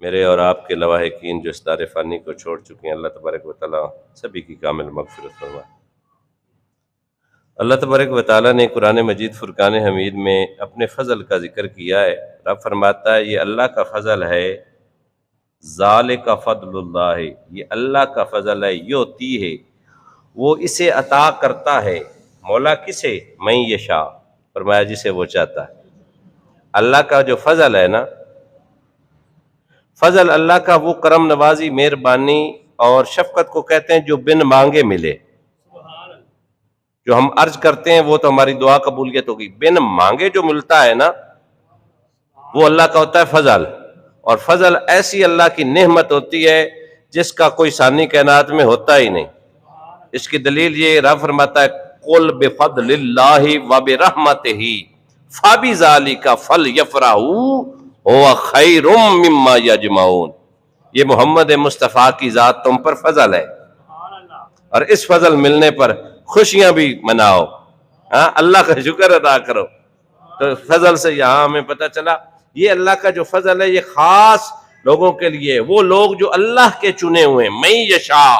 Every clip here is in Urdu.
میرے اور آپ کے لواحقین جو اس دار فانی کو چھوڑ چکے ہیں، اللہ تبارک و تعالیٰ سبھی کی کامل مغفرت فرمائے۔ اللہ تبارک و تعالیٰ نے قرآن مجید فرقان حمید میں اپنے فضل کا ذکر کیا ہے۔ رب فرماتا ہے یہ اللہ کا فضل ہے، ذالک فضل اللہ، یہ اللہ کا فضل ہے، یؤتی ہے، وہ اسے عطا کرتا ہے۔ مولا کسے؟ من یشاء، فرمایا جسے وہ چاہتا ہے۔ اللہ کا جو فضل ہے نا، فضل اللہ کا وہ کرم نوازی، مہربانی اور شفقت کو کہتے ہیں جو بن مانگے ملے۔ جو ہم عرض کرتے ہیں وہ تو ہماری دعا قبولیت ہوگی، بن مانگے جو ملتا ہے نا وہ اللہ کا ہوتا ہے فضل۔ اور فضل ایسی اللہ کی نعمت ہوتی ہے جس کا کوئی ثانی کائنات میں ہوتا ہی نہیں۔ اس کی دلیل یہ رب فرماتا ہے قل بفضل اللہ وبرحمتہ فبذلک فلیفرحوا هو خیر مما یجمعون۔ یہ محمد مصطفیٰ کی ذات تم پر فضل ہے، اور اس فضل ملنے پر خوشیاں بھی مناؤ، اللہ کا شکر ادا کرو۔ تو فضل سے یہاں ہمیں پتہ چلا یہ اللہ کا جو فضل ہے یہ خاص لوگوں کے لیے، وہ لوگ جو اللہ کے چنے ہوئے ہیں۔ من یشاء،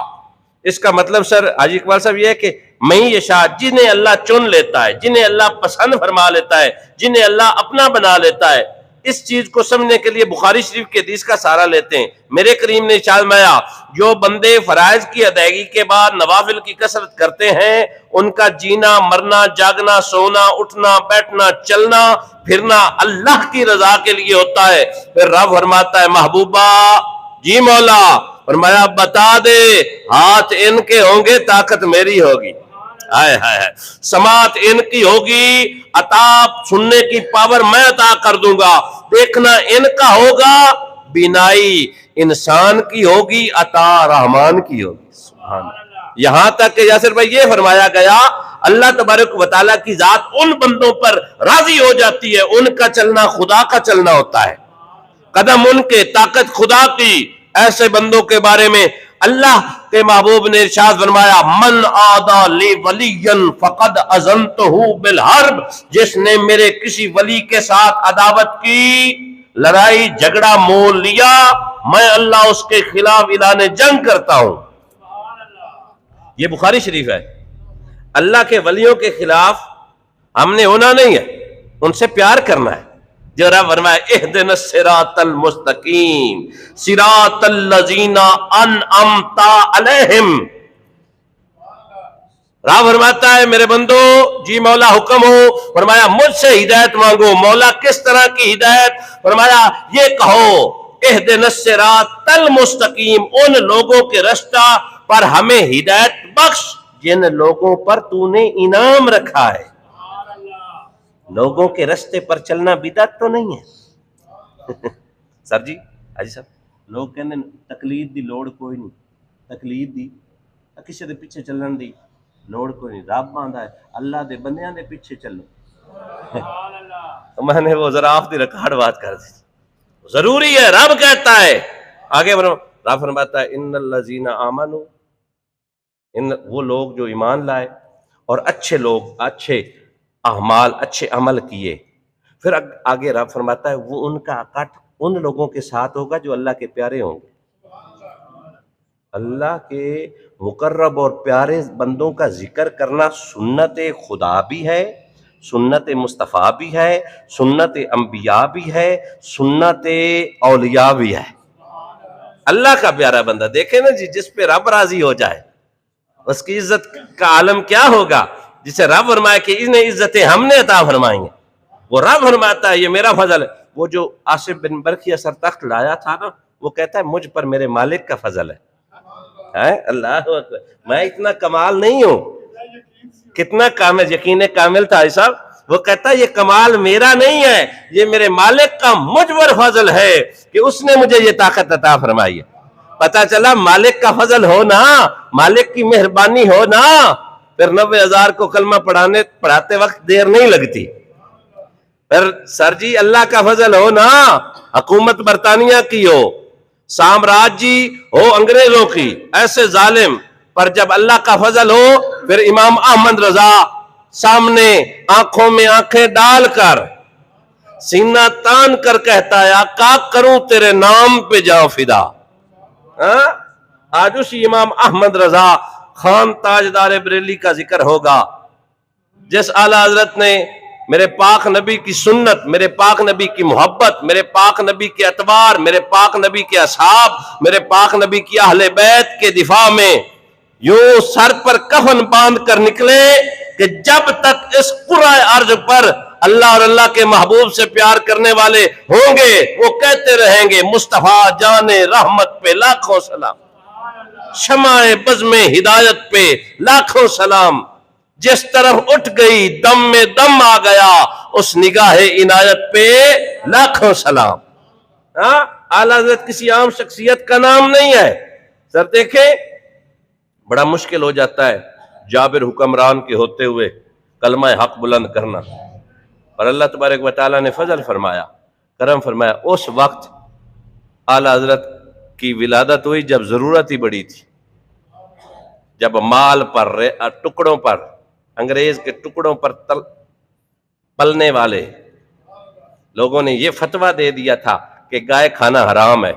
اس کا مطلب سر حاجی اقبال صاحب یہ ہے کہ من یشاء، جنہیں اللہ چن لیتا ہے، جنہیں اللہ پسند فرما لیتا ہے، جنہیں اللہ اپنا بنا لیتا ہے۔ اس چیز کو سمجھنے کے لیے بخاری شریف کے حدیث کا سہارا لیتے ہیں۔ میرے کریم نے ارشاد فرمایا جو بندے فرائض کی ادائیگی کے بعد نوافل کی کثرت کرتے ہیں ان کا جینا، مرنا، جاگنا، سونا، اٹھنا، بیٹھنا، چلنا، پھرنا اللہ کی رضا کے لیے ہوتا ہے۔ پھر رب فرماتا ہے محبوبہ، جی مولا، فرمایا بتا دے ہاتھ ان کے ہوں گے طاقت میری ہوگی، ہائے ہائے، سماعت ان کی ہوگی، عطا سننے کی پاور میں عطا کر دوں گا، دیکھنا ان کا ہوگا، بینائی انسان کی ہوگی، عطا رحمان کی ہوگی۔ سبحان اللہ۔ یہاں تک کہ یاسر بھائی یہ فرمایا گیا اللہ تبارک و تعالیٰ کی ذات ان بندوں پر راضی ہو جاتی ہے، ان کا چلنا خدا کا چلنا ہوتا ہے، قدم ان کے، طاقت خدا کی۔ ایسے بندوں کے بارے میں اللہ کے محبوب نے ارشاد فرمایا من عادی لی ولی فقد اذنتہ بالحرب، جس نے میرے کسی ولی کے ساتھ عداوت کی، لڑائی جھگڑا مول لیا، میں اللہ اس کے خلاف اعلان جنگ کرتا ہوں۔ یہ بخاری شریف ہے۔ اللہ کے ولیوں کے خلاف ہم نے ہونا نہیں ہے، ان سے پیار کرنا ہے۔ جو رب فرمائے اہدنا الصراط المستقیم صراط الذین انعمت علیہم، رب فرماتا ہے میرے بندو، جی مولا حکم ہو، فرمایا مجھ سے ہدایت مانگو۔ مولا کس طرح کی ہدایت؟ فرمایا یہ کہو اہدنا الصراط المستقیم، ان لوگوں کے رستہ پر ہمیں ہدایت بخش جن لوگوں پر تو نے انعام رکھا ہے۔ لوگوں کے رستے پر چلنا بدعت تو نہیں ہے؟ سر جی، حاجی صاحب، لوگ کہنے تقلید دی لوڑ کوئی نہیں، تقلید دی کسی دے پیچھے چلن دی لوڑ کوئی نہیں، رب باندا ہے اللہ دے بندیاں دے پیچھے چلو۔ میں نے وہ ذرا آپ دی ریکارڈ بات کر دی، ضروری ہے، رب کہتا ہے آگے بڑھو، رب فرماتا ہے ان الذین آمنوا، ان وہ لوگ جو ایمان لائے اور اچھے لوگ، اچھے اعمال، اچھے عمل کیے۔ پھر آگے رب فرماتا ہے وہ ان کا اکٹ ان لوگوں کے ساتھ ہوگا جو اللہ کے پیارے ہوں گے۔ اللہ کے مقرب اور پیارے بندوں کا ذکر کرنا سنت خدا بھی ہے، سنت مصطفیٰ بھی ہے، سنت انبیاء بھی ہے، سنت اولیاء بھی ہے۔ اللہ کا پیارا بندہ دیکھیں نا جی، جس پہ رب راضی ہو جائے اس کی عزت کا عالم کیا ہوگا، جسے رب فرمائے کہ انہیں عزتیں ہم نے عطا فرمائی ہیں، وہ رب فرماتا ہے یہ میرا فضل ہے۔ وہ جو آصف بن برخیہ سر تخت لایا تھا نا، وہ کہتا ہے مجھ پر میرے مالک کا فضل ہے۔ اللہ اکبر، میں اتنا کمال نہیں ہوں، کتنا کامل، یقین کامل تھا صاحب۔ وہ کہتا ہے یہ کمال میرا نہیں ہے، یہ میرے مالک کا مجھ پر فضل ہے کہ اس نے مجھے یہ طاقت عطا فرمائی ہے۔ پتا چلا مالک کا فضل ہونا، مالک کی مہربانی ہونا، پھر 90,000 کو کلمہ پڑھاتے وقت دیر نہیں لگتی۔ پھر سر جی اللہ کا فضل ہو نا، حکومت برطانیہ کی ہو، سامراج جی ہو انگریزوں کی، ایسے ظالم پر جب اللہ کا فضل ہو، پھر امام احمد رضا سامنے آنکھوں میں آنکھیں ڈال کر سینہ تان کر کہتا ہے آقا کروں تیرے نام پہ جاؤں فدا. آج اسی امام احمد رضا خان تاجدار بریلی کا ذکر ہوگا جس اعلیٰ حضرت نے میرے پاک نبی کی سنت، میرے پاک نبی کی محبت، میرے پاک نبی کے اتبار، میرے پاک نبی کے اصحاب، میرے پاک نبی کی اہل بیت کے دفاع میں یوں سر پر کفن باندھ کر نکلے کہ جب تک اس قرۂ ارض پر اللہ اور اللہ کے محبوب سے پیار کرنے والے ہوں گے وہ کہتے رہیں گے مصطفیٰ جان رحمت پہ لاکھوں سلام، شمع بزم ہدایت پہ لاکھوں سلام. جس طرف اٹھ گئی دم میں دم آ گیا اس نگاہ عنایت پہ لاکھوں سلام. اعلیٰ حضرت کسی عام شخصیت کا نام نہیں ہے. سر دیکھیں بڑا مشکل ہو جاتا ہے جابر حکمران کے ہوتے ہوئے کلمہ حق بلند کرنا، اور اللہ تبارک و تعالیٰ نے فضل فرمایا، کرم فرمایا. اس وقت اعلیٰ حضرت کی ولادت ہوئی جب ضرورت ہی بڑی تھی، جب مال پر ٹکڑوں پر انگریز کے ٹکڑوں پر پلنے والے لوگوں نے یہ فتویٰ دے دیا تھا کہ گائے کھانا حرام ہے.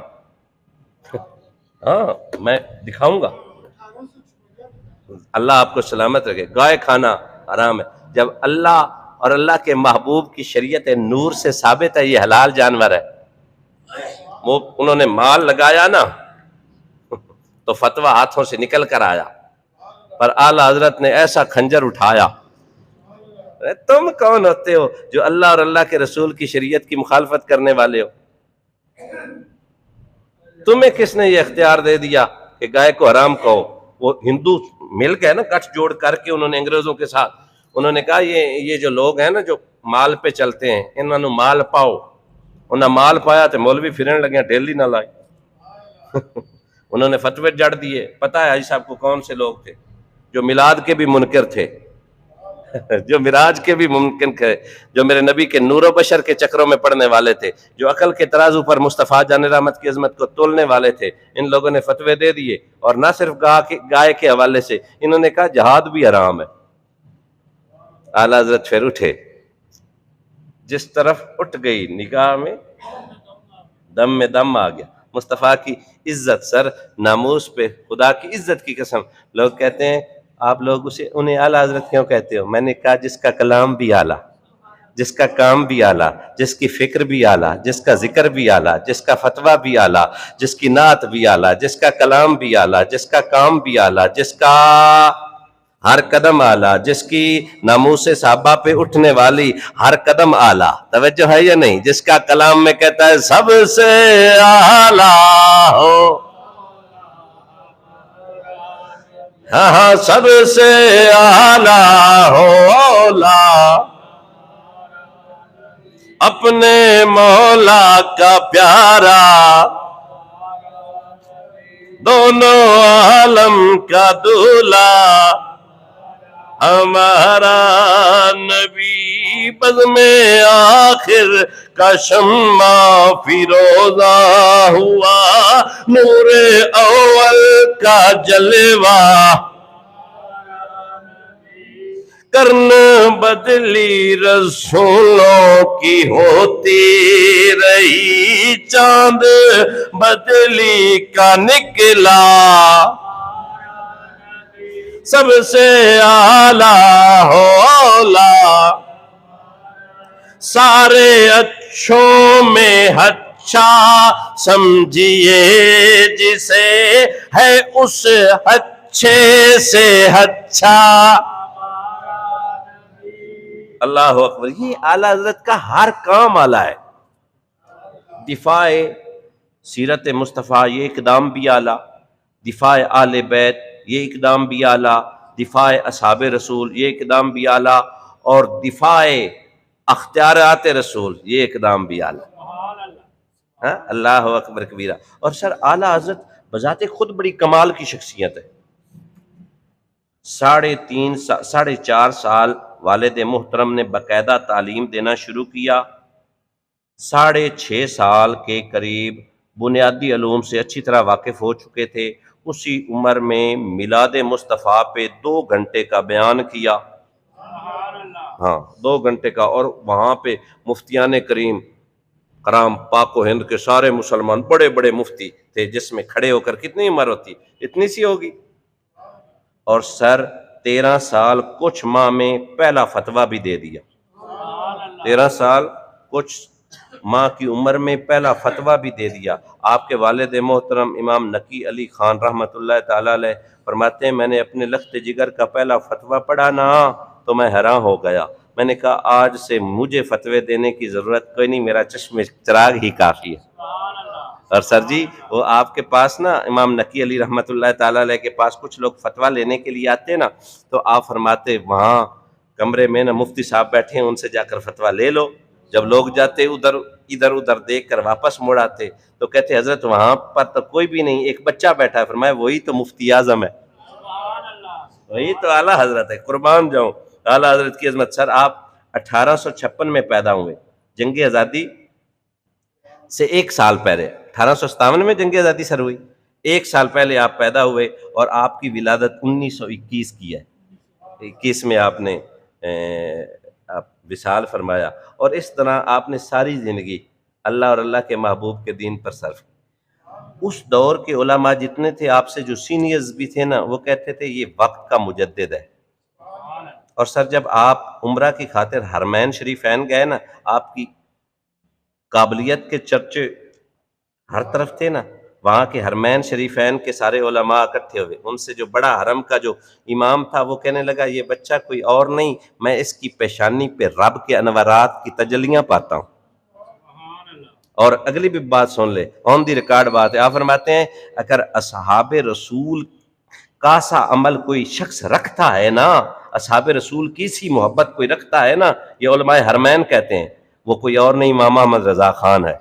ہاں میں دکھاؤں گا، اللہ آپ کو سلامت رکھے. گائے کھانا حرام ہے. جب اللہ اور اللہ کے محبوب کی شریعت نور سے ثابت ہے یہ حلال جانور ہے، وہ انہوں نے مال لگایا نا تو فتویٰ ہاتھوں سے نکل کر آیا، پر اعلیٰ حضرت نے ایسا خنجر اٹھایا. تم کون ہوتے ہو جو اللہ اور اللہ کے رسول کی شریعت کی مخالفت کرنے والے ہو؟ تمہیں کس نے یہ اختیار دے دیا کہ گائے کو حرام کہو؟ وہ ہندو مل گئے نا گٹھ جوڑ کر کے انہوں نے انگریزوں کے ساتھ، انہوں نے کہا یہ جو لوگ ہیں نا جو مال پہ چلتے ہیں انہوں نے مال پاؤ. انہوں نے مال پایا تو مولوی پھرنے لگے ڈیلی نہ لائے. انہوں نے فتوے جڑ دیے. پتہ ہے حاجی صاحب کو کون سے لوگ تھے؟ جو میلاد کے بھی منکر تھے، جو معراج کے بھی ممکن تھے، جو میرے نبی کے نور و بشر کے چکروں میں پڑنے والے تھے، جو عقل کے ترازو پر مصطفیٰ جان رحمت کی عظمت کو تولنے والے تھے. ان لوگوں نے فتوے دے دیے، اور نہ صرف گائے کے حوالے سے انہوں نے کہا جہاد بھی حرام ہے. اعلیٰ حضرت پھر اٹھے، جس طرف اٹھ گئی نگاہ میں دم میں دم آ گیا. مصطفیٰ کی عزت، سر ناموس پہ خدا کی عزت کی قسم. لوگ کہتے ہیں آپ لوگ انہیں اعلیٰ حضرت کیوں کہتے ہو؟ میں نے کہا جس کا کلام بھی اعلیٰ، جس کا کام بھی اعلیٰ، جس کی فکر بھی اعلیٰ، جس کا ذکر بھی اعلیٰ، جس کا فتویٰ بھی اعلیٰ، جس کی نعت بھی اعلیٰ، جس کا کلام بھی اعلیٰ، جس کا کام بھی اعلیٰ، جس کا ہر قدم اعلیٰ، جس کی ناموس صحابہ پہ اٹھنے والی ہر قدم اعلیٰ. توجہ ہے یا نہیں؟ جس کا کلام میں کہتا ہے سب سے اعلیٰ ہو، ہاں ہاں سب سے اعلیٰ ہو اولا، اپنے مولا کا پیارا، دونوں عالم کا دولا، ہمارا نبی بزم آخر کا شمع فیروزہ ہوا، نور اول کا جلوہ، کرن بدلی رسولوں کی ہوتی رہی، چاند بدلی کا نکلا، سب سے اعلیٰ ہو اولا، سارے اچھوں میں اچھا سمجھیے جسے، ہے اس اچھے سے اچھا. اللہ اکبر. یہ اعلیٰ حضرت کا ہر کام اعلیٰ ہے. دفاع سیرت مصطفیٰ یہ اقدام بھی اعلیٰ، دفاع آل بیت یہ اقدام بھی اعلیٰ، دفاع اصحاب رسول یہ اقدام بھی اعلیٰ، اور دفاع اختیارات رسول یہ اقدام بھی اعلیٰ. اللہ اکبر کبیرہ. اور سر اعلیٰ حضرت بذات خود بڑی کمال کی شخصیت ہے. 4.5 سال والد محترم نے باقاعدہ تعلیم دینا شروع کیا. 6.5 سال کے قریب بنیادی علوم سے اچھی طرح واقف ہو چکے تھے. اسی عمر میں میلاد مصطفیٰ پہ 2 گھنٹے کا بیان کیا. ہاں 2 گھنٹے کا، اور وہاں پہ مفتیان کریم کرام پاک و ہند کے سارے مسلمان بڑے بڑے مفتی تھے، جس میں کھڑے ہو کر کتنی عمر ہوتی، اتنی سی ہوگی، اور سر 13 سال کچھ ماہ میں پہلا فتویٰ بھی دے دیا، 13 سال کچھ ماہ کی عمر میں پہلا فتویٰ بھی دے دیا۔ آپ کے والد محترم امام نقی علی خان رحمۃ اللہ تعالی علیہ فرماتے ہیں میں نے اپنے لخت جگر کا پہلا فتویٰ پڑھا نا تو میں حیران ہو گیا، میں نے کہا آج سے مجھے فتوے دینے کی ضرورت کوئی نہیں، میرا چشم چراغ ہی کافی ہے۔ اور سر جی وہ آپ کے پاس نا امام نقی علی رحمۃ اللہ تعالی علیہ کے پاس کچھ لوگ فتویٰ لینے کے لیے آتے نا، تو آپ فرماتے وہاں کمرے میں نا مفتی صاحب بیٹھے ہیں، ان سے جا کر فتویٰ لے لو۔ جب لوگ جاتے ادھر ادھر دیکھ کر واپس مڑ آتے تو کہتے حضرت وہاں پر تو کوئی بھی نہیں، ایک بچہ بیٹھا ہے۔ فرمایا وہی تو مفتی اعظم ہے، وہی تو اعلیٰ حضرت ہے، قربان جاؤں اعلیٰ حضرت کی عظمت۔ سر آپ 1856 میں پیدا ہوئے، جنگ آزادی سے 1 سال پہلے، 1857 میں جنگ آزادی سر ہوئی، 1 سال پہلے آپ پیدا ہوئے، اور آپ کی ولادت 1921 کی ہے، 21 میں آپ نے وصال فرمایا، اور اس طرح آپ نے ساری زندگی اللہ اور اللہ کے محبوب کے دین پر صرف۔ اس دور کے علماء جتنے تھے آپ سے جو سینئرز بھی تھے نا، وہ کہتے تھے یہ وقت کا مجدد ہے۔ اور سر جب آپ عمرہ کی خاطر حرمین شریفین گئے نا، آپ کی قابلیت کے چرچے ہر طرف تھے نا، وہاں کے حرمین شریفین کے سارے علماء اکٹھے ہوئے، ان سے جو بڑا حرم کا جو امام تھا وہ کہنے لگا یہ بچہ کوئی اور نہیں، میں اس کی پیشانی پہ رب کے انوارات کی تجلیاں پاتا ہوں۔ اور اگلی بھی بات سن لے، آن دی ریکارڈ بات ہے، آپ فرماتے ہیں اگر اصحاب رسول کا سا عمل کوئی شخص رکھتا ہے نا، اصحاب رسول کی سی محبت کوئی رکھتا ہے نا، یہ علماء حرمین کہتے ہیں، وہ کوئی اور نہیں امام احمد رضا خان ہے۔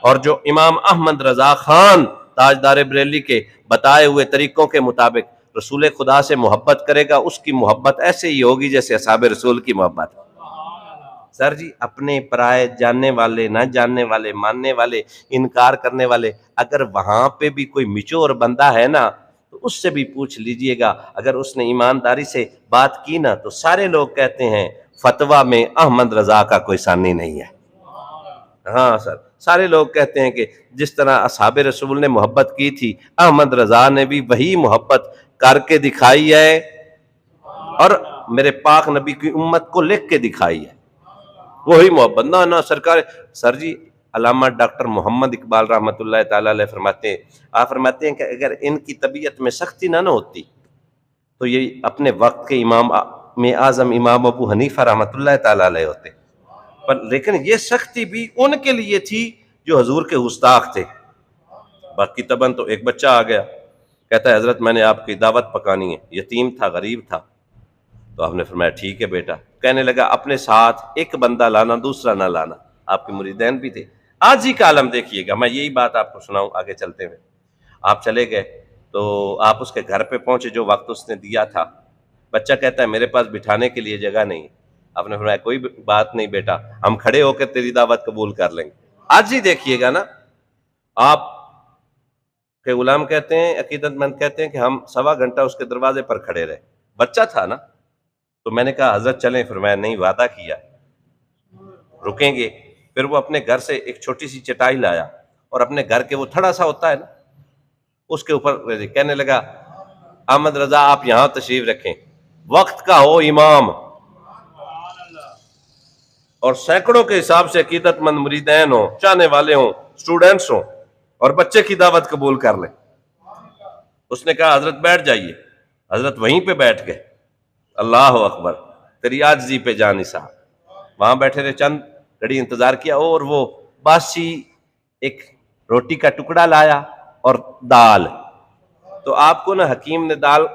اور جو امام احمد رضا خان تاجدار بریلی کے بتائے ہوئے طریقوں کے مطابق رسول خدا سے محبت کرے گا، اس کی محبت ایسے ہی ہوگی جیسے اصحاب رسول کی محبت۔ سر جی اپنے پرائے جاننے والے، نہ جاننے والے، ماننے والے، انکار کرنے والے، اگر وہاں پہ بھی کوئی میچور بندہ ہے نا تو اس سے بھی پوچھ لیجئے گا، اگر اس نے ایمانداری سے بات کی نا تو سارے لوگ کہتے ہیں فتویٰ میں احمد رضا کا کوئی ثانی نہیں ہے۔ ہاں سر سارے لوگ کہتے ہیں کہ جس طرح اصحاب رسول نے محبت کی تھی، احمد رضا نے بھی وہی محبت کر کے دکھائی ہے، اور میرے پاک نبی کی امت کو لکھ کے دکھائی ہے وہی محبت۔ نہ سرکار سر جی علامہ ڈاکٹر محمد اقبال رحمۃ اللہ تعالی علیہ فرماتے ہیں، آپ فرماتے ہیں کہ اگر ان کی طبیعت میں سختی نہ ہوتی تو یہ اپنے وقت کے امام میں اعظم امام ابو حنیفہ رحمۃ اللہ تعالی علیہ ہوتے، لیکن یہ سختی بھی ان کے لیے تھی جو حضور کے گستاخ تھے۔ باقی تباً تو ایک بچہ آ گیا کہتا ہے حضرت میں نے آپ کی دعوت پکانی ہے، یتیم تھا، غریب تھا، تو آپ نے فرمایا ٹھیک ہے بیٹا، کہنے لگا اپنے ساتھ ایک بندہ لانا، دوسرا نہ لانا۔ آپ کے مریدین بھی تھے، آج ہی کا عالم دیکھیے گا، میں یہی بات آپ کو سناؤں آگے چلتے ہوئے۔ آپ چلے گئے تو آپ اس کے گھر پہ پہنچے جو وقت اس نے دیا تھا، بچہ کہتا ہے میرے پاس بٹھانے کے لیے جگہ نہیں۔ آپ نے فرمایا کوئی بات نہیں بیٹا، ہم کھڑے ہو کر تیری دعوت قبول کر لیں گے۔ آج ہی دیکھیے گا نا، آپ کے غلام کہتے ہیں، عقیدت مند کہتے ہیں کہ ہم 1.25 گھنٹہ اس کے دروازے پر کھڑے رہے، بچہ تھا نا، تو میں نے کہا حضرت چلیں، فرمایا نہیں، وعدہ کیا رکیں گے۔ پھر وہ اپنے گھر سے ایک چھوٹی سی چٹائی لایا اور اپنے گھر کے وہ تھڑا سا ہوتا ہے نا اس کے اوپر کہنے لگا احمد رضا آپ یہاں تشریف رکھیں، وقت کا ہو امام، اور سینکڑوں کے حساب سے عقیدت مند مریدین ہوں، چاہنے والے ہوں، سٹوڈنٹس ہوں، اور بچے کی دعوت قبول کر لیں۔ اس نے کہا حضرت بیٹھ جائیے، حضرت وہیں پہ بیٹھ گئے۔ اللہ اکبر، تیری عاجزی پہ جان نثار۔ وہاں بیٹھے رہے، چند گھڑی انتظار کیا، اور وہ باسی ایک روٹی کا ٹکڑا لایا اور دال۔ تو آپ کو نا حکیم نے دال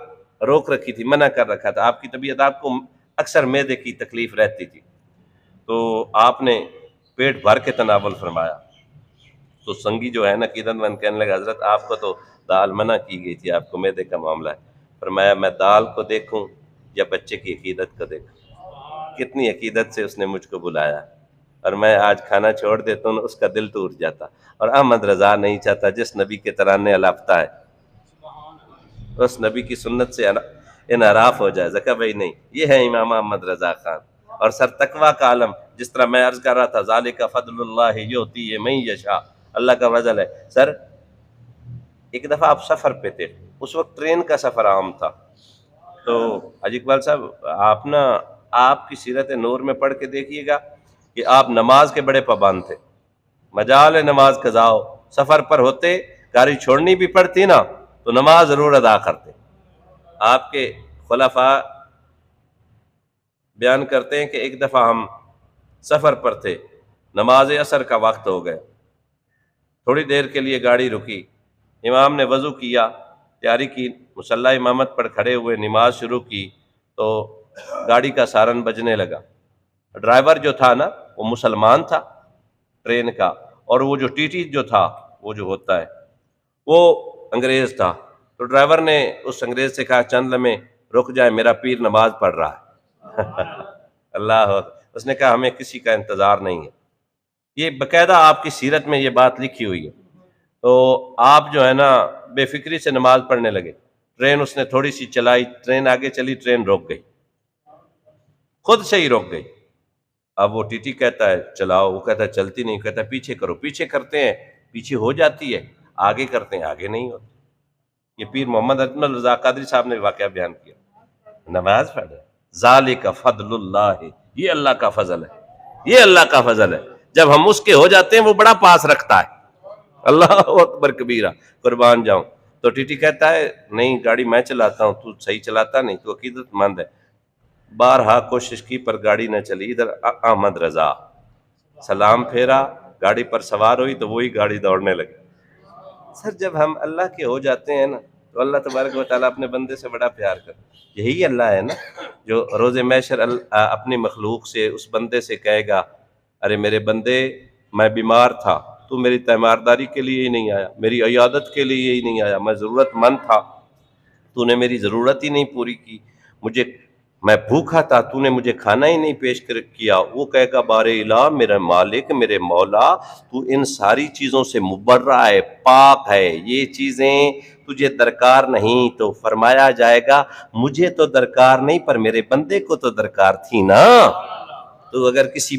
روک رکھی تھی، منع کر رکھا تھا، آپ کی طبیعت، آپ کو اکثر معدے کی تکلیف رہتی تھی، تو آپ نے پیٹ بھر کے تناول فرمایا۔ تو سنگی جو ہے نا عقیدت مند کہنے لگا حضرت آپ کو تو دال منع کی گئی تھی، آپ کو معدے کا معاملہ ہے۔ فرمایا میں دال کو دیکھوں یا بچے کی عقیدت کو دیکھوں؟ کتنی عقیدت سے اس نے مجھ کو بلایا، اور میں آج کھانا چھوڑ دیتا ہوں، اس کا دل ٹوٹ جاتا۔ اور احمد رضا نہیں چاہتا جس نبی کے ترانے الاپتا ہے اس نبی کی سنت سے انحراف ہو جائے۔ زکا بھائی نہیں، یہ ہے امام احمد رضا خان، اور سر تقویٰ کا عالم. جس طرح میں عرض کر رہا تھا ذالک فضل اللہ یؤتی من یشاء، اللہ کا فضل ہے. سر ایک دفعہ آپ سفر پہ تھے، اس وقت ٹرین کا سفر عام تھا، تو حاجی اقبال صاحب آپ نا آپ کی سیرت نور میں پڑھ کے دیکھیے گا کہ آپ نماز کے بڑے پابند تھے. مجال نماز قضاؤ، سفر پر ہوتے، گاڑی چھوڑنی بھی پڑتی نا تو نماز ضرور ادا کرتے. آپ کے خلفاء بیان کرتے ہیں کہ ایک دفعہ ہم سفر پر تھے، نماز عصر کا وقت ہو گیا، تھوڑی دیر کے لیے گاڑی رکی، امام نے وضو کیا، تیاری کی، مصلی امامت پر کھڑے ہوئے، نماز شروع کی تو گاڑی کا سارن بجنے لگا. ڈرائیور جو تھا نا وہ مسلمان تھا ٹرین کا، اور وہ جو ٹی ٹی جو تھا وہ جو ہوتا ہے وہ انگریز تھا. تو ڈرائیور نے اس انگریز سے کہا چند لمحے رک جائے، میرا پیر نماز پڑھ رہا ہے. اللہ اکبر. اس نے کہا ہمیں کسی کا انتظار نہیں ہے. یہ باقاعدہ آپ کی سیرت میں یہ بات لکھی ہوئی ہے. تو آپ جو ہے نا بے فکری سے نماز پڑھنے لگے. ٹرین اس نے تھوڑی سی چلائی، ٹرین آگے چلی، ٹرین رک گئی، خود سے ہی رک گئی. اب وہ ٹی ٹی کہتا ہے چلاؤ، وہ کہتا ہے چلتی نہیں، کہتا ہے پیچھے کرو. پیچھے کرتے ہیں، پیچھے ہو جاتی ہے، آگے کرتے ہیں، آگے نہیں ہوتی. یہ پیر محمد اجمل رضا قادری صاحب نے واقعہ بیان کیا. نماز پڑھ رہے، ذالک فضل اللہ، یہ اللہ کا فضل ہے، یہ اللہ کا فضل ہے. جب ہم اس کے ہو جاتے ہیں وہ بڑا پاس رکھتا ہے. اللہ اکبر کبیرہ، قربان جاؤں. تو ٹی ٹی کہتا ہے نہیں گاڑی میں چلاتا ہوں، تو صحیح چلاتا نہیں، تو عقیدت مند ہے. بارہا کوشش کی پر گاڑی نہ چلی. ادھر احمد رضا سلام پھیرا، گاڑی پر سوار ہوئی تو وہی گاڑی دوڑنے لگی. سر جب ہم اللہ کے ہو جاتے ہیں نا تو اللہ تبارک و تعالیٰ اپنے بندے سے بڑا پیار کرتا. یہی اللہ ہے نا جو روز محشر اپنی مخلوق سے، اس بندے سے کہے گا ارے میرے بندے میں بیمار تھا، تو میری تیمارداری کے لیے ہی نہیں آیا، میری عیادت کے لیے ہی نہیں آیا، میں ضرورت مند تھا، تو نے میری ضرورت ہی نہیں پوری کی، میں بھوکا تھا، تو نے مجھے کھانا ہی نہیں پیش کیا. وہ کہے گا بار الہ میرا مالک، میرے مولا، تو ان ساری چیزوں سے مبرہ ہے، پاک ہے، یہ چیزیں تجھے درکار نہیں. تو فرمایا جائے گا مجھے تو درکار نہیں پر میرے بندے کو تو درکار تھی نا. تو اگر کسی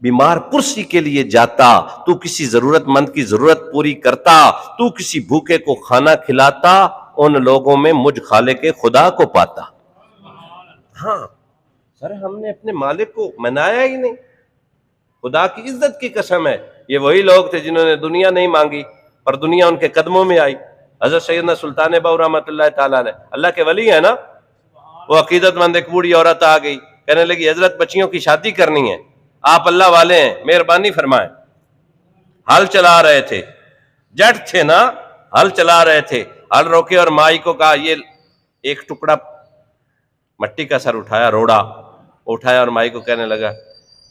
بیمار پرسی کے لیے جاتا، تو کسی ضرورت مند کی ضرورت پوری کرتا، تو کسی بھوکے کو کھانا کھلاتا، ان لوگوں میں مجھ خالق خدا کو پاتا. ہاں سر ہم نے اپنے مالک کو منایا ہی نہیں. خدا کی عزت کی قسم ہے یہ وہی لوگ تھے جنہوں نے دنیا نہیں مانگی پر دنیا ان کے قدموں میں آئی. حضرت سیدنا سلطان بہو رحمۃ اللہ تعالیٰ علیہ، اللہ کے ولی ہے نا، وہ عقیدت مند ایک بوڑھی عورت آ گئی، کہنے لگی حضرت بچیوں کی شادی کرنی ہے، آپ اللہ والے ہیں، مہربانی فرمائیں. ہل چلا رہے تھے، جٹ تھے نا، ہل چلا رہے تھے، ہل روکے اور مائی کو کہا یہ ایک ٹکڑا مٹی کا سر اٹھایا، روڑا اٹھایا اور مائی کو کہنے لگا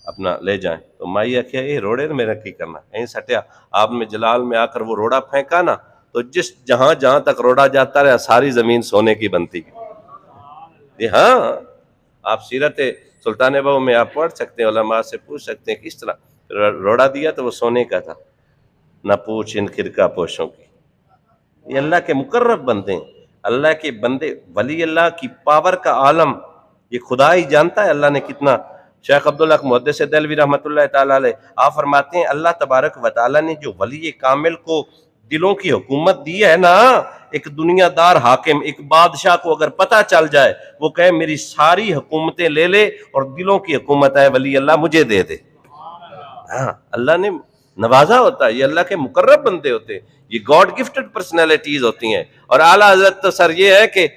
اپنا لے جائیں. تو مائی آخیا یہ روڑے نے میرا کی کرنا، یہیں سٹیا. آپ نے جلال میں آ کر وہ روڑا پھینکا نا تو جہاں تک روڑا جاتا رہا ساری زمین سونے کی بنتی گئی. ہاں آپ سیرت سلطان بہو میں آپ پڑھ سکتے ہیں، علماء سے پوچھ سکتے ہیں کس طرح روڑا دیا تو وہ سونے کا تھا. نہ پوچھ ان خرقہ پوشوں کی. یہ اللہ کے مقرب بندے ہیں، اللہ کے بندے، ولی اللہ کی پاور کا عالم یہ خدا ہی جانتا ہے اللہ نے کتنا. شیخ عبداللہ محدث دہلوی رحمۃ اللہ تعالیٰ علیہ آپ فرماتے ہیں اللہ تبارک و تعالیٰ نے جو ولی کامل کو دلوں کی حکومت دی ہے نا، ایک دنیا دار حاکم، ایک بادشاہ کو اگر پتہ چل جائے وہ کہے میری ساری حکومتیں لے لے اور دلوں کی حکومت ہے ولی اللہ مجھے دے دے. ہاں اللہ نے نوازا ہوتا ہے، یہ اللہ کے مقرب بندے ہوتے ہیں، یہ گاڈ گفٹڈ پرسنالٹیز ہوتی ہیں. اور اعلیٰ حضرت تو سر یہ ہے کہ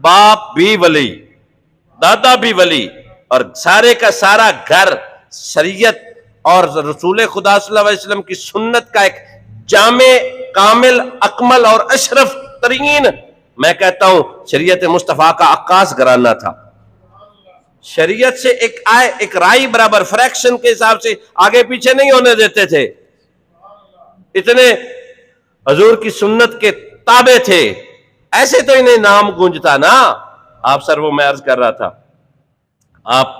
باپ بھی ولی، دادا بھی ولی، اور سارے کا سارا گھر شریعت اور رسول خدا صلی اللہ علیہ وسلم کی سنت کا ایک جامع، کامل، اکمل اور اشرف ترین، میں کہتا ہوں شریعت مصطفیٰ کا عکاس گھرانہ تھا. شریعت سے ایک رائی برابر فریکشن کے حساب سے آگے پیچھے نہیں ہونے دیتے تھے. اتنے حضور کی سنت کے تابع تھے، ایسے تو انہیں نام گونجتا نا. آپ سر وہ میں عرض کر رہا تھا آپ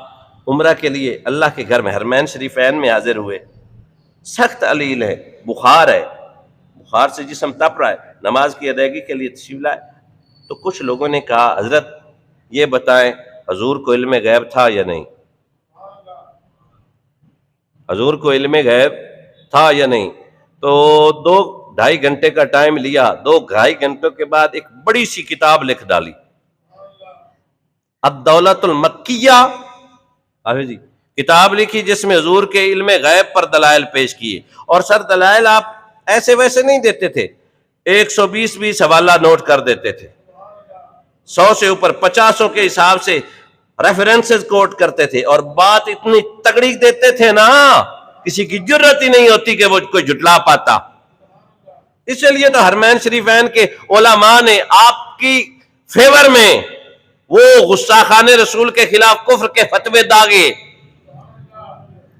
عمرہ کے لیے اللہ کے گھر میں حرمین شریفین میں حاضر ہوئے، سخت علیل ہے، بخار ہے، بخار سے جسم تپ رہا ہے، نماز کی ادائیگی کے لیے تشریف لائے. تو کچھ لوگوں نے کہا حضرت یہ بتائیں حضور کو علم غیب تھا یا نہیں؟ حضور کو علم غیب تھا یا نہیں؟ تو 2-2.5 گھنٹے کا ٹائم لیا، 2-2.5 گھنٹوں کے بعد ایک بڑی سی کتاب لکھ ڈالی، الدولت المکیہ، جی کتاب لکھی جس میں حضور کے علم غیب پر دلائل پیش کیے. اور سر دلائل آپ ایسے ویسے نہیں دیتے تھے، 120 حوالہ نوٹ کر دیتے تھے، 100 سے اوپر 50 کے حساب سے ریفرنسز کوٹ کرتے تھے، اور بات اتنی تگڑی دیتے تھے نا، کسی کی جرت ہی نہیں ہوتی کہ وہ کوئی جھٹلا پاتا. اس لیے تو حرمین شریفین کے علماء نے آپ کی فیور میں وہ گستاخان رسول کے خلاف کفر کے فتوے داغے.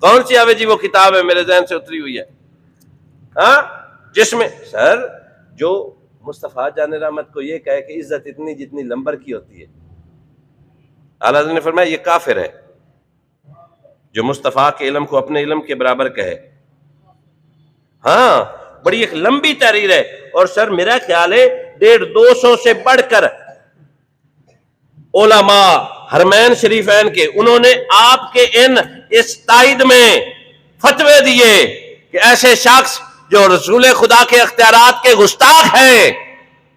کون سی آوے جی وہ کتاب ہے میرے ذہن سے اتری ہوئی ہے، ہاں، جس میں سر جو مصطفیٰ جان رحمت کو یہ کہے کہ عزت اتنی جتنی لمبر کی ہوتی ہے، اعلیٰ حضرت نے فرمایا یہ کافر ہے جو مصطفیٰ کے علم کو اپنے علم کے برابر کہے. ہاں بڑی ایک لمبی تحریر ہے، اور سر میرا خیال ہے 150-200 سے بڑھ کر علماء حرمین شریفین کے، انہوں نے آپ کے اس تائید میں فتوے دیے کہ ایسے شخص جو رسول خدا کے اختیارات کے گستاخ ہیں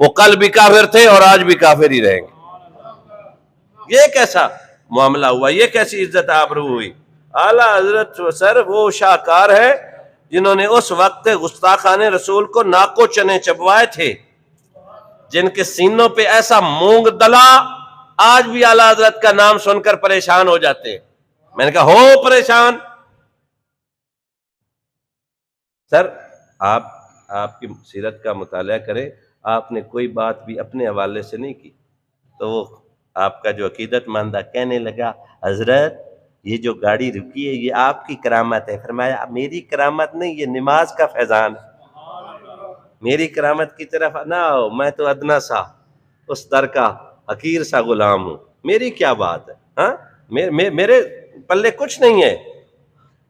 وہ کل بھی کافر تھے اور آج بھی کافر ہی رہیں گے. یہ کیسا معاملہ ہوا، یہ کیسی عزت آبرو ہوئی. اعلیٰ حضرت سر وہ شاہکار ہے جنہوں نے اس وقت گستاخان رسول کو ناکو چنے چبوائے تھے، جن کے سینوں پہ ایسا مونگ دلا آج بھی اعلیٰ حضرت کا نام سن کر پریشان ہو جاتے ہیں. میں نے کہا ہو پریشان. سر آپ کی سیرت کا مطالعہ کریں، آپ نے کوئی بات بھی اپنے حوالے سے نہیں کی. تو وہ آپ کا جو عقیدت ماندہ کہنے لگا حضرت یہ جو گاڑی رکی ہے یہ آپ کی کرامت ہے. فرمایا میری کرامت نہیں، یہ نماز کا فیضان ہے. میری کرامت کی طرف نہ آؤ، میں تو ادنا سا اس در کا حقیر سا غلام ہوں. میری کیا بات ہے، ہاں میرے پلے کچھ نہیں ہے.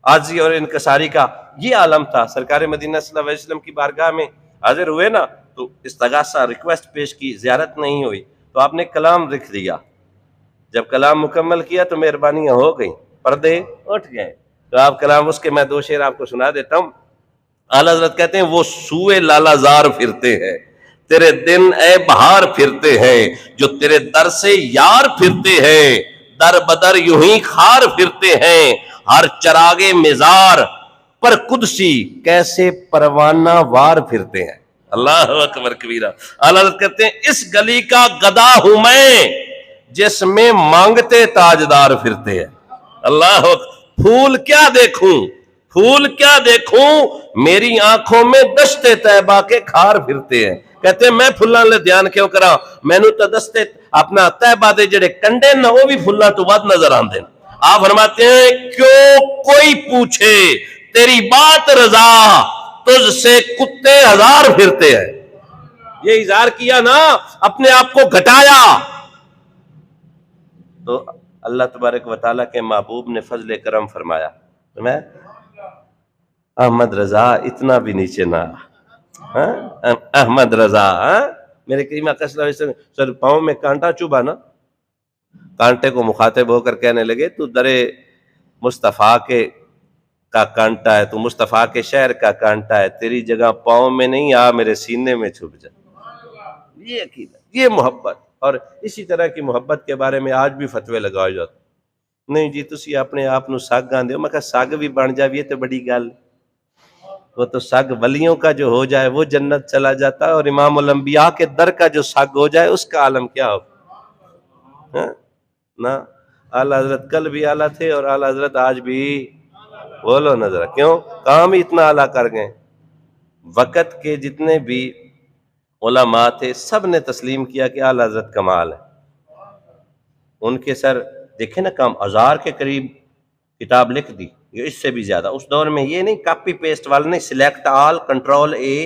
عاجزی اور انکساری کا یہ عالم تھا. سرکار مدینہ صلی اللہ علیہ وسلم کی بارگاہ میں حاضر ہوئے نا تو استغاثہ ریکویسٹ پیش کی، زیارت نہیں ہوئی تو آپ نے کلام لکھ دیا. جب کلام مکمل کیا تو مہربانیاں ہو گئیں، پردے اٹھ گئے. تو آپ کلام اس کے میں 2 شعر آپ کو سنا دیتا ہوں. اعلیٰ حضرت کہتے ہیں وہ سوئے لالا زار پھرتے ہیں، تیرے دن اے بہار پھرتے ہیں، جو تیرے در سے یار پھرتے ہیں، در بدر یوں ہی خار پھرتے ہیں، ہر چراغ مزار پر قدسی کیسے پروانہ وار پھرتے ہیں. اللہ اکبر کبیرہ. اعلیٰ حضرت کہتے ہیں اس گلی کا گدا ہوں میں جس میں مانگتے تاجدار پھرتے ہیں. اللہ اکبر. پھول کیا دیکھوں، پھول کیا دیکھوں، میری آنکھوں میں دشت طیبہ کے کھار پھرتے ہیں. کہتے ہیں میں پھلاں لے دھیان کیوں کرا، میں نو تا دستے اپنا طیبہ دے جڑے کنڈے نہ وہ بھی پھلاں تو بات نظر آن دیں. آپ فرماتے ہیں کیوں کوئی پوچھے تیری بات رضا، تجھ سے کتے ہزار پھرتے ہیں. یہ اظہار کیا نا، اپنے آپ کو گھٹایا تو اللہ تبارک و تعالیٰ کے محبوب نے فضل کرم فرمایا. میں احمد رضا اتنا بھی نیچے نہ، احمد رضا میرے کریم آقا صلی اللہ علیہ وسلم سر پاؤں میں کانٹا چبھا نا، کانٹے کو مخاطب ہو کر کہنے لگے تو در مصطفیٰ کے کا کانٹا ہے، تو مصطفیٰ کے شہر کا کانٹا ہے، تیری جگہ پاؤں میں نہیں، آ میرے سینے میں چھپ جا. یہ عقیدہ، یہ محبت. اور اسی طرح کی محبت کے بارے میں آج بھی فتوے لگائے جاتے. نہیں جی تسی اپنے آپ نو سگ آندے ہو. میں کہا سگ بھی بن جاویے تو بڑی گل، وہ تو سگ ولیوں کا جو ہو جائے وہ جنت چلا جاتا ہے، اور امام الانبیاء کے در کا جو سگ ہو جائے اس کا عالم کیا ہو. نہ اعلیٰ حضرت کل بھی اعلیٰ تھے اور اعلیٰ حضرت آج بھی. بولو نظر کیوں کام ہی اتنا اعلیٰ کر گئے. وقت کے جتنے بھی علماء تھے سب نے تسلیم کیا کہ اعلیٰ حضرت کمال ہے. ان کے سر دیکھیں نا کام 1000 کے قریب کتاب لکھ دی، یہ اس سے بھی زیادہ. اس دور میں یہ نہیں کاپی پیسٹ والا نہیں، select all control A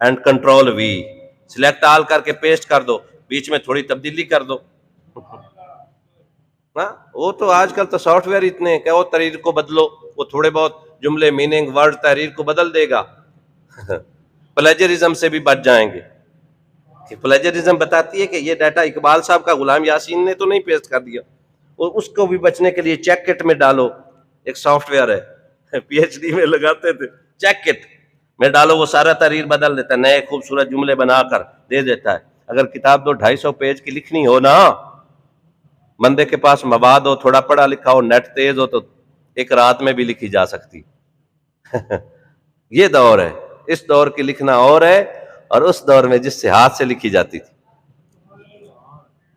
and control V. Select all کر کے پیسٹ کر دو، بیچ میں تھوڑی تبدیلی کر دو. وہ تو آج کل تو سافٹ ویئر اتنے ہیں کہ وہ تحریر کو بدلو، وہ تھوڑے بہت جملے میننگ ورڈ تحریر کو بدل دے گا. پلیجرزم سے بھی بچ جائیں گے. پلیجرزم بتاتی ہے کہ یہ ڈیٹا اقبال صاحب کا غلام یاسین نے تو نہیں پیسٹ کر دیا، اور اس کو بھی بچنے کے لیے چیک کٹ میں ڈالو، ایک سافٹ ویئر ہے پی ایچ ڈی میں لگاتے تھے، چیک کٹ میں ڈالو، وہ سارا تحریر بدل دیتا ہے، نئے خوبصورت جملے بنا کر دے دیتا ہے۔ اگر کتاب 200-250 پیج کی لکھنی ہو نا، بندے کے پاس مواد ہو، تھوڑا پڑھا لکھا ہو، نیٹ تیز ہو، تو ایک رات میں بھی لکھی جا سکتی یہ دور ہے، اس دور کی لکھنا اور ہے، اور اس دور میں جس سے ہاتھ سے لکھی جاتی تھی۔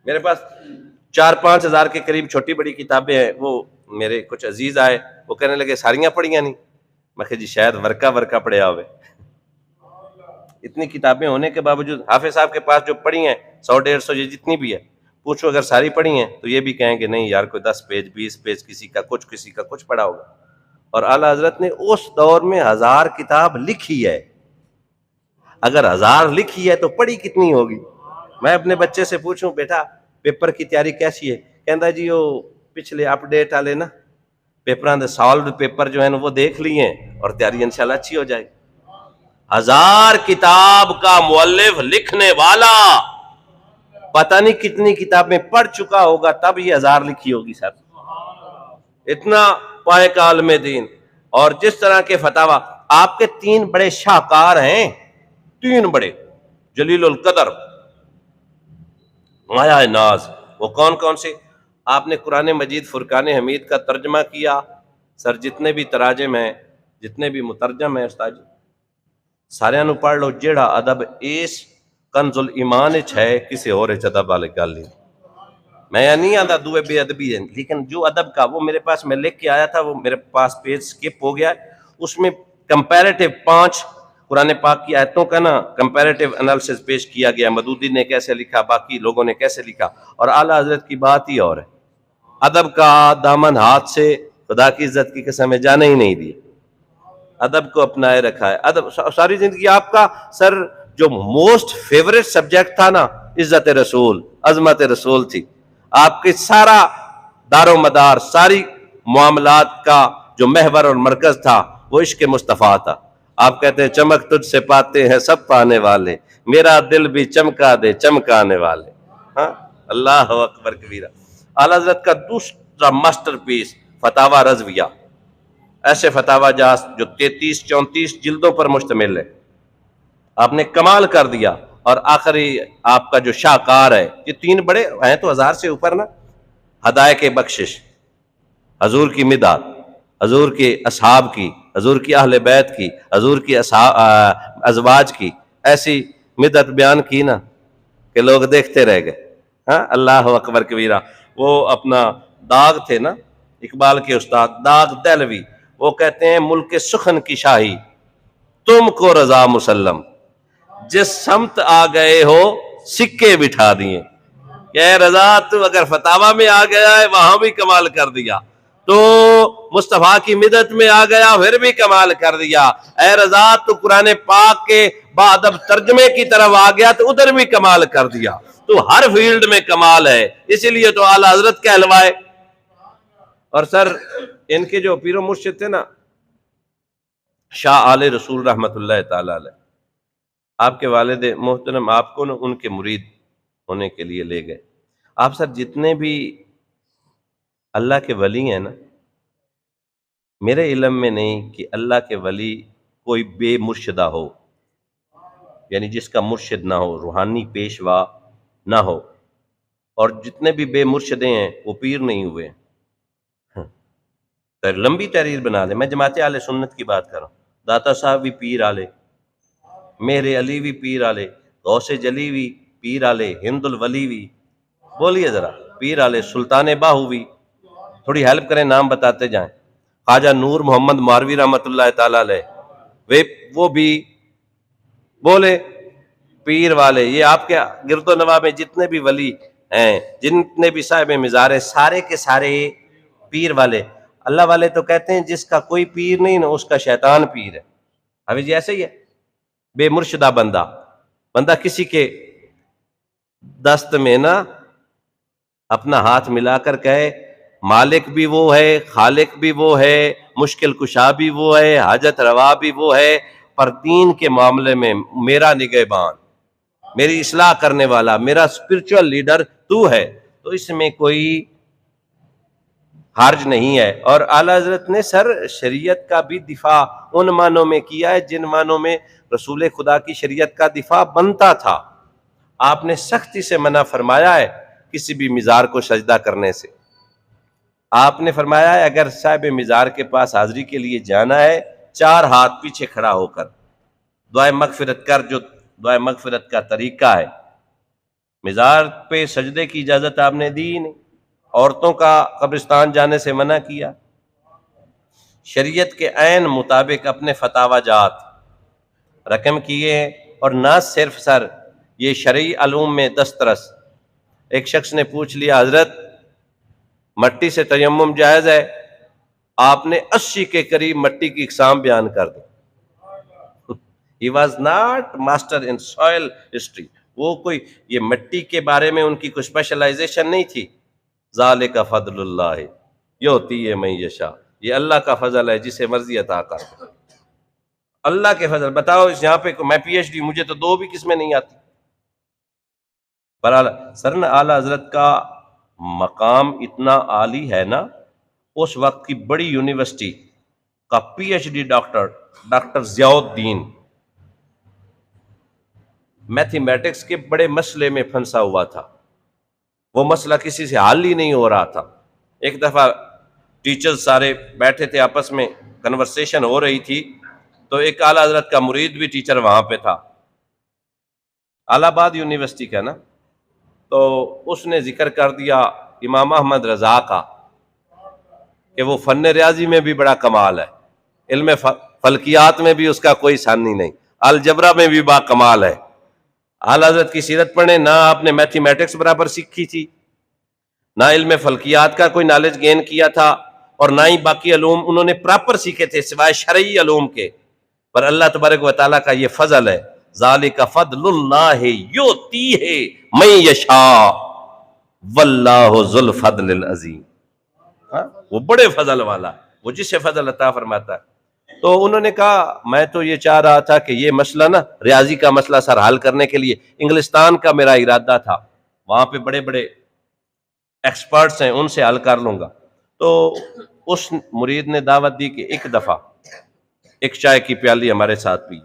میرے پاس 4-5 ہزار کے قریب چھوٹی بڑی کتابیں ہیں، وہ میرے کچھ عزیز آئے، وہ کہنے لگے ساریاں پڑھیاں نہیں، میں کہ جی شاید ورکا پڑھیا ہوئے۔ اتنی کتابیں ہونے کے باوجود حافظ صاحب کے پاس جو پڑھی ہیں 100-150 یہ جتنی بھی ہے، پوچھو اگر ساری پڑھی ہیں تو یہ بھی کہیں کہ نہیں یار، کوئی 10 پیج 20 پیج کسی کا کچھ پڑھا ہوگا۔ اور اعلیٰ حضرت نے اس دور میں 1000 کتاب لکھی ہے، اگر 1000 لکھی ہے تو پڑھی کتنی ہوگی؟ میں اپنے بچے سے پوچھوں بیٹا پیپر کی تیاری کیسی ہے، کہندا جی وہ پچھلے اپ ڈیٹ والے نا پیپراں دے سالوڈ پیپر جو ہیں وہ دیکھ لیے ہیں اور تیاری انشاءاللہ اچھی ہو جائے گی۔ 1000 کتاب کا مؤلف لکھنے والا پتہ نہیں کتنی کتابیں پڑھ چکا ہوگا تب یہ 1000 لکھی ہوگی سر، اتنا پائے کا عالم دین۔ اور جس طرح کے فتاوی، آپ کے 3 بڑے شاہکار ہیں، 3 بڑے، جلیل القدر، مایہ ناز، وہ کون سے؟ آپ نے قرآن مجید فرقان حمید کا ترجمہ کیا، سر جتنے بھی تراجم ہیں، جتنے بھی مترجم ہیں استاد جی سارے نو پڑھ لو، جیڑا ادب اس کنز الایمان وچ ہے کسی اور ادب والے گل نہیں۔ میں نہیں آتا دوے بے ادبی ہیں، لیکن جو ادب کا وہ میرے پاس میں لکھ کے آیا تھا، وہ میرے پاس پیج سکپ ہو گیا، اس میں کمپیریٹیو 5 قرآن پاک کی آیتوں کا نا کمپیریٹیو انالیسس پیش کیا گیا، مدودی نے کیسے لکھا، باقی لوگوں نے کیسے لکھا، اور اعلیٰ حضرت کی بات ہی اور ہے۔ ادب کا دامن ہاتھ سے خدا کی عزت کی قسم میں جانے ہی نہیں دی، ادب کو اپنائے رکھا ہے۔ ادب ساری زندگی آپ کا سر جو موسٹ فیوریٹ سبجیکٹ تھا نا، عزت رسول، عظمت رسول تھی آپ کے، سارا دار و مدار، ساری معاملات کا جو محور اور مرکز تھا وہ عشق مصطفیٰ تھا۔ آپ کہتے ہیں چمک تجھ سے پاتے ہیں سب پانے والے، میرا دل بھی چمکا دے چمکانے والے۔ ہاں اللہ اکبر کبیرہ۔ اعلیٰ حضرت کا دوسرا ماسٹر پیس فتاوی رضویہ، ایسے فتاوی جاز جو 33-34 جلدوں پر مشتمل ہے، آپ نے کمال کر دیا۔ اور آخری آپ کا جو شاہکار ہے، یہ 3 بڑے ہیں تو 1000 سے اوپر نا، ہدایت بخشش، حضور کی مداد، حضور کے اصحاب کی، حضور کی اہل بیت کی، حضور کی ازواج کی، ایسی مدد بیان کی نا کہ لوگ دیکھتے رہ گئے۔ ہاں اللہ اکبر کبیرہ۔ وہ اپنا داغ تھے نا، اقبال کے استاد داغ دہلوی، وہ کہتے ہیں ملک سخن کی شاہی تم کو رضا مسلم، جس سمت آ گئے ہو سکے بٹھا دیے، کہ اے رضا تو اگر فتاوی میں آ گیا ہے وہاں بھی کمال کر دیا، تو مصطفیٰ کی مدد میں آ گیا پھر بھی کمال کر دیا، اے رضا تو قرآن پاک کے بادب ترجمے کی طرف آ گیا تو ادھر بھی کمال کر دیا، تو ہر فیلڈ میں کمال ہے، اسی لیے تو اعلیٰ حضرت کہلوائے۔ اور سر ان کے جو پیر و مرشد تھے نا، شاہ آل رسول رحمت اللہ تعالی علیہ، آپ کے والد محترم آپ کو ان کے مرید ہونے کے لیے لے گئے۔ آپ سر جتنے بھی اللہ کے ولی ہیں نا، میرے علم میں نہیں کہ اللہ کے ولی کوئی بے مرشدہ ہو، یعنی جس کا مرشد نہ ہو، روحانی پیشوا نہ ہو، اور جتنے بھی بے مرشدے ہیں وہ پیر نہیں ہوئے۔ لمبی تحریر بنا لے، میں جماعت اہل سنت کی بات کر رہا ہوں، داتا صاحب بھی پیر آلے، مہر علی بھی پیر آلے، غوث جلی بھی پیر آلے، ہند الولی بھی، بولیے ذرا پیر آلے، سلطان باہو بھی، تھوڑی ہیلپ کریں نام بتاتے جائیں، خواجہ نور محمد ماروی رحمت اللہ تعالی علیہ وہ بھی بولے پیر والے۔ یہ آپ کے گرد و نواح میں جتنے بھی ولی ہیں، جتنے بھی صاحب مزار ہیں، سارے کے سارے پیر والے۔ اللہ والے تو کہتے ہیں جس کا کوئی پیر نہیں نا اس کا شیطان پیر ہے۔ حافظ جی ایسے ہی ہے، بے مرشدہ بندہ کسی کے دست میں نا اپنا ہاتھ ملا کر کہے مالک بھی وہ ہے، خالق بھی وہ ہے، مشکل کشا بھی وہ ہے، حاجت روا بھی وہ ہے، پر دین کے معاملے میں میرا نگہبان، میری اصلاح کرنے والا، میرا اسپرچول لیڈر تو ہے، تو اس میں کوئی حرج نہیں ہے. اور اعلیٰ حضرت نے سر شریعت کا بھی دفاع ان معنوں میں کیا ہے جن معنوں میں رسول خدا کی شریعت کا دفاع بنتا تھا. آپ نے سختی سے منع فرمایا ہے کسی بھی مزار کو سجدہ کرنے سے. آپ نے فرمایا ہے اگر صاحب مزار کے پاس حاضری کے لیے جانا ہے 4 ہاتھ پیچھے کھڑا ہو کر دعائے مغفرت کر، جو دعائے مغفرت کا طریقہ ہے. مزار پہ سجدے کی اجازت آپ نے دی نہیں. عورتوں کا قبرستان جانے سے منع کیا. شریعت کے عین مطابق اپنے فتاوی جات رقم کیے ہیں. اور نہ صرف سر یہ شرعی علوم میں دسترس. ایک شخص نے پوچھ لیا حضرت مٹی سے تیمم جائز ہے؟ آپ نے 80 کے قریب مٹی کی اقسام بیان کر دی. He was not master in soil history. وہ کوئی یہ مٹی کے بارے میں ان کی کوئی اسپیشلائزیشن نہیں تھی. ذالک فضل اللہ یؤتی من یشاء. یہ اللہ کا فضل ہے جسے مرضی عطا کرتا. اللہ کے فضل. بتاؤ یہاں پہ میں پی ایچ ڈی، مجھے تو 2 بھی قسمیں نہیں آتی. پر سر نا اعلیٰ حضرت کا مقام اتنا عالی ہے نا، اس وقت کی بڑی یونیورسٹی کا P H D doctor Ziauddin mathematics کے بڑے مسئلے میں پھنسا ہوا تھا. وہ مسئلہ کسی سے حل ہی نہیں ہو رہا تھا. ایک دفعہ ٹیچر سارے بیٹھے تھے، آپس میں کنورسیشن ہو رہی تھی، تو ایک اعلیٰ حضرت کا مرید بھی ٹیچر وہاں پہ تھا، الہ آباد یونیورسٹی کا نا. تو اس نے ذکر کر دیا امام احمد رضا کا کہ وہ فن ریاضی میں بھی بڑا کمال ہے، علم فلکیات میں بھی اس کا کوئی ثانی نہیں، الجبرا میں بھی با کمال ہے. اعلیٰ حضرت کی سیرت پڑھیں، نہ آپ نے میتھمیٹکس برابر سیکھی تھی، نہ علم فلکیات کا کوئی نالج گین کیا تھا، اور نہ ہی باقی علوم انہوں نے پراپر سیکھے تھے سوائے شرعی علوم کے. پر اللہ تبارک و تعالیٰ کا یہ فضل ہے. ذالک فضل اللہ یؤتیہ من یشاء واللہ ذو الفضل العظیم. وہ بڑے فضل والا، وہ جسے فضل عطا فرماتا ہے. تو انہوں نے کہا میں تو یہ چاہ رہا تھا کہ یہ مسئلہ نا ریاضی کا مسئلہ سر حل کرنے کے لیے انگلستان کا میرا ارادہ تھا، وہاں پہ بڑے بڑے ایکسپرٹس ہیں، ان سے حل کر لوں گا. تو اس مرید نے دعوت دی کہ ایک دفعہ ایک چائے کی پیالی ہمارے ساتھ پی،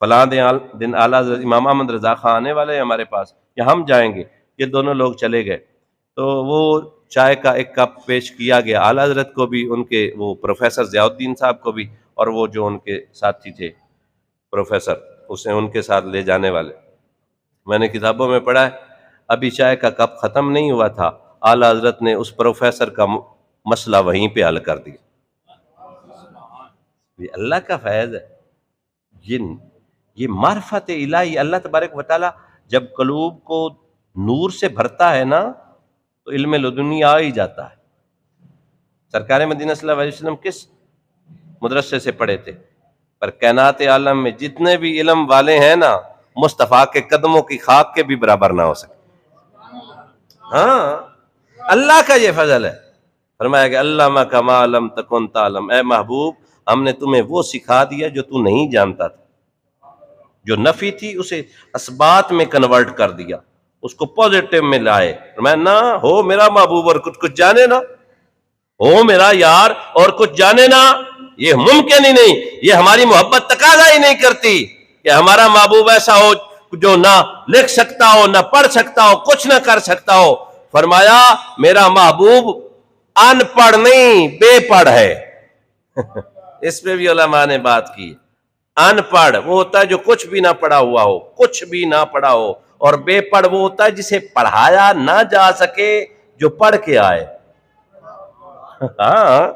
فلاں دن اعلیٰ حضرت امام احمد رضا خان آنے والے ہیں ہمارے پاس، یا ہم جائیں گے. یہ دونوں لوگ چلے گئے. تو وہ چائے کا ایک کپ پیش کیا گیا اعلیٰ حضرت کو بھی، ان کے وہ پروفیسر ضیاء الدین صاحب کو بھی، اور وہ جو ان کے ساتھی تھے پروفیسر، اسے ان کے ساتھ لے جانے والے. میں نے کتابوں میں پڑھا ہے ابھی چائے کا کپ ختم نہیں ہوا تھا، اعلیٰ حضرت نے اس پروفیسر کا مسئلہ وہیں پہ حل کر دیا. یہ اللہ کا فیض ہے. یہ معرفت الہی. اللہ تبارک و تعالیٰ جب قلوب کو نور سے بھرتا ہے نا تو علم لدنی آ ہی جاتا ہے. سرکار مدینہ صلی اللہ علیہ وسلم کس مدرسے سے پڑھے تھے؟ پر کائنات عالم میں جتنے بھی علم والے ہیں نا، مصطفیٰ کے قدموں کی خاک کے بھی برابر نہ ہو سکے. ہاں اللہ کا یہ فضل ہے. فرمایا کہ علمہ کما لم تکن تعلم. اے محبوب ہم نے تمہیں وہ سکھا دیا جو تو نہیں جانتا تھا. جو نفی تھی اسے اثبات میں کنورٹ کر دیا، اس کو پوزیٹو میں لائے. فرمایا نہ ہو میرا محبوب اور کچھ جانے نا، ہو میرا یار اور کچھ جانے نا، یہ ممکن ہی نہیں. یہ ہماری محبت تقاضا ہی نہیں کرتی کہ ہمارا محبوب ایسا ہو جو نہ لکھ سکتا ہو، نہ پڑھ سکتا ہو، کچھ نہ کر سکتا ہو. فرمایا میرا محبوب ان پڑھ نہیں بے پڑھ ہے. اس پہ بھی علماء نے بات کی. ان پڑھ وہ ہوتا ہے جو کچھ بھی نہ پڑھا ہوا ہو، کچھ بھی نہ پڑھا ہو، اور بے پڑھ وہ ہوتا ہے جسے پڑھایا نہ جا سکے جو پڑھ کے آئے. ہاں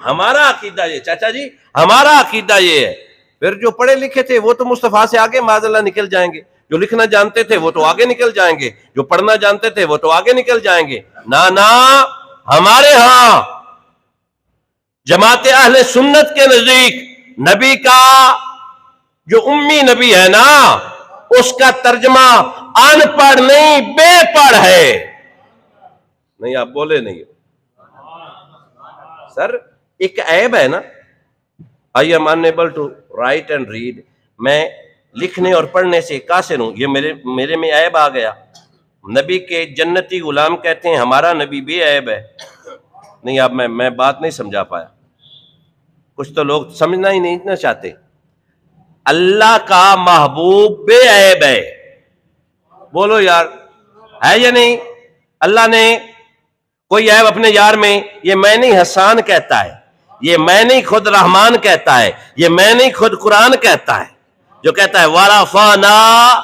ہمارا عقیدہ یہ چاچا جی، ہمارا عقیدہ یہ ہے. پھر جو پڑھے لکھے تھے وہ تو مصطفیٰ سے آگے معاذ اللہ نکل جائیں گے، جو لکھنا جانتے تھے وہ تو آگے نکل جائیں گے، جو پڑھنا جانتے تھے وہ تو آگے نکل جائیں گے. نہ ہمارے ہاں جماعت اہل سنت کے نزدیک نبی کا جو امی نبی ہے نا، اس کا ترجمہ ان پڑھ نہیں بے پڑھ ہے. نہیں آپ بولے نہیں سر. ایک عیب ہے نا، I am unable to write and read. میں لکھنے اور پڑھنے سے قاصر ہوں، یہ میرے میں عیب آ گیا. نبی کے جنتی غلام کہتے ہیں ہمارا نبی بے عیب ہے. نہیں اب میں بات نہیں سمجھا پایا، کچھ تو لوگ سمجھنا ہی نہیں چاہتے. اللہ کا محبوب بے عیب ہے، بولو یار ہے یا نہیں؟ اللہ نے کوئی عیب اپنے یار میں، یہ میں نہیں حسان کہتا ہے، یہ میں نہیں خود رحمان کہتا ہے، یہ میں نہیں خود قرآن کہتا ہے، جو کہتا ہے وَرَفَعْنَا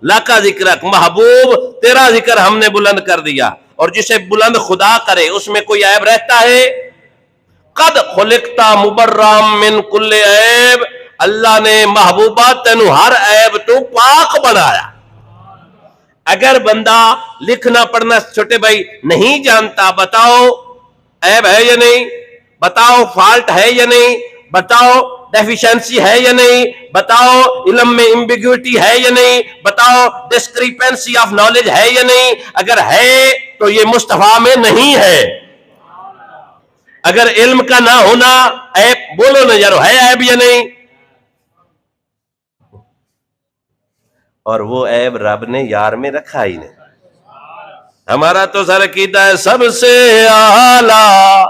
لَكَ ذِكْرَكَ، محبوب تیرا ذکر ہم نے بلند کر دیا. اور جسے بلند خدا کرے اس میں کوئی عیب رہتا ہے؟ قد خلقت مبرا من کل عیب، اللہ نے محبوبہ تینو ہر عیب تو پاک بنایا. اگر بندہ لکھنا پڑھنا چھوٹے بھائی نہیں جانتا، بتاؤ عیب ہے یا نہیں؟ بتاؤ فالٹ ہے یا نہیں؟ بتاؤ ڈیفیشنسی ہے یا نہیں؟ بتاؤ علم میں ایمبیگوٹی ہے یا نہیں؟ بتاؤ ڈسکریپنسی آف نالج ہے یا نہیں؟ اگر ہے تو یہ مصطفیٰ میں نہیں ہے. اگر علم کا نہ ہونا عیب، بولو نا یارو ہے عیب یا نہیں؟ اور وہ عیب رب نے یار میں رکھا ہی نہیں. ہمارا تو سر عقیدہ ہے سب سے اعلیٰ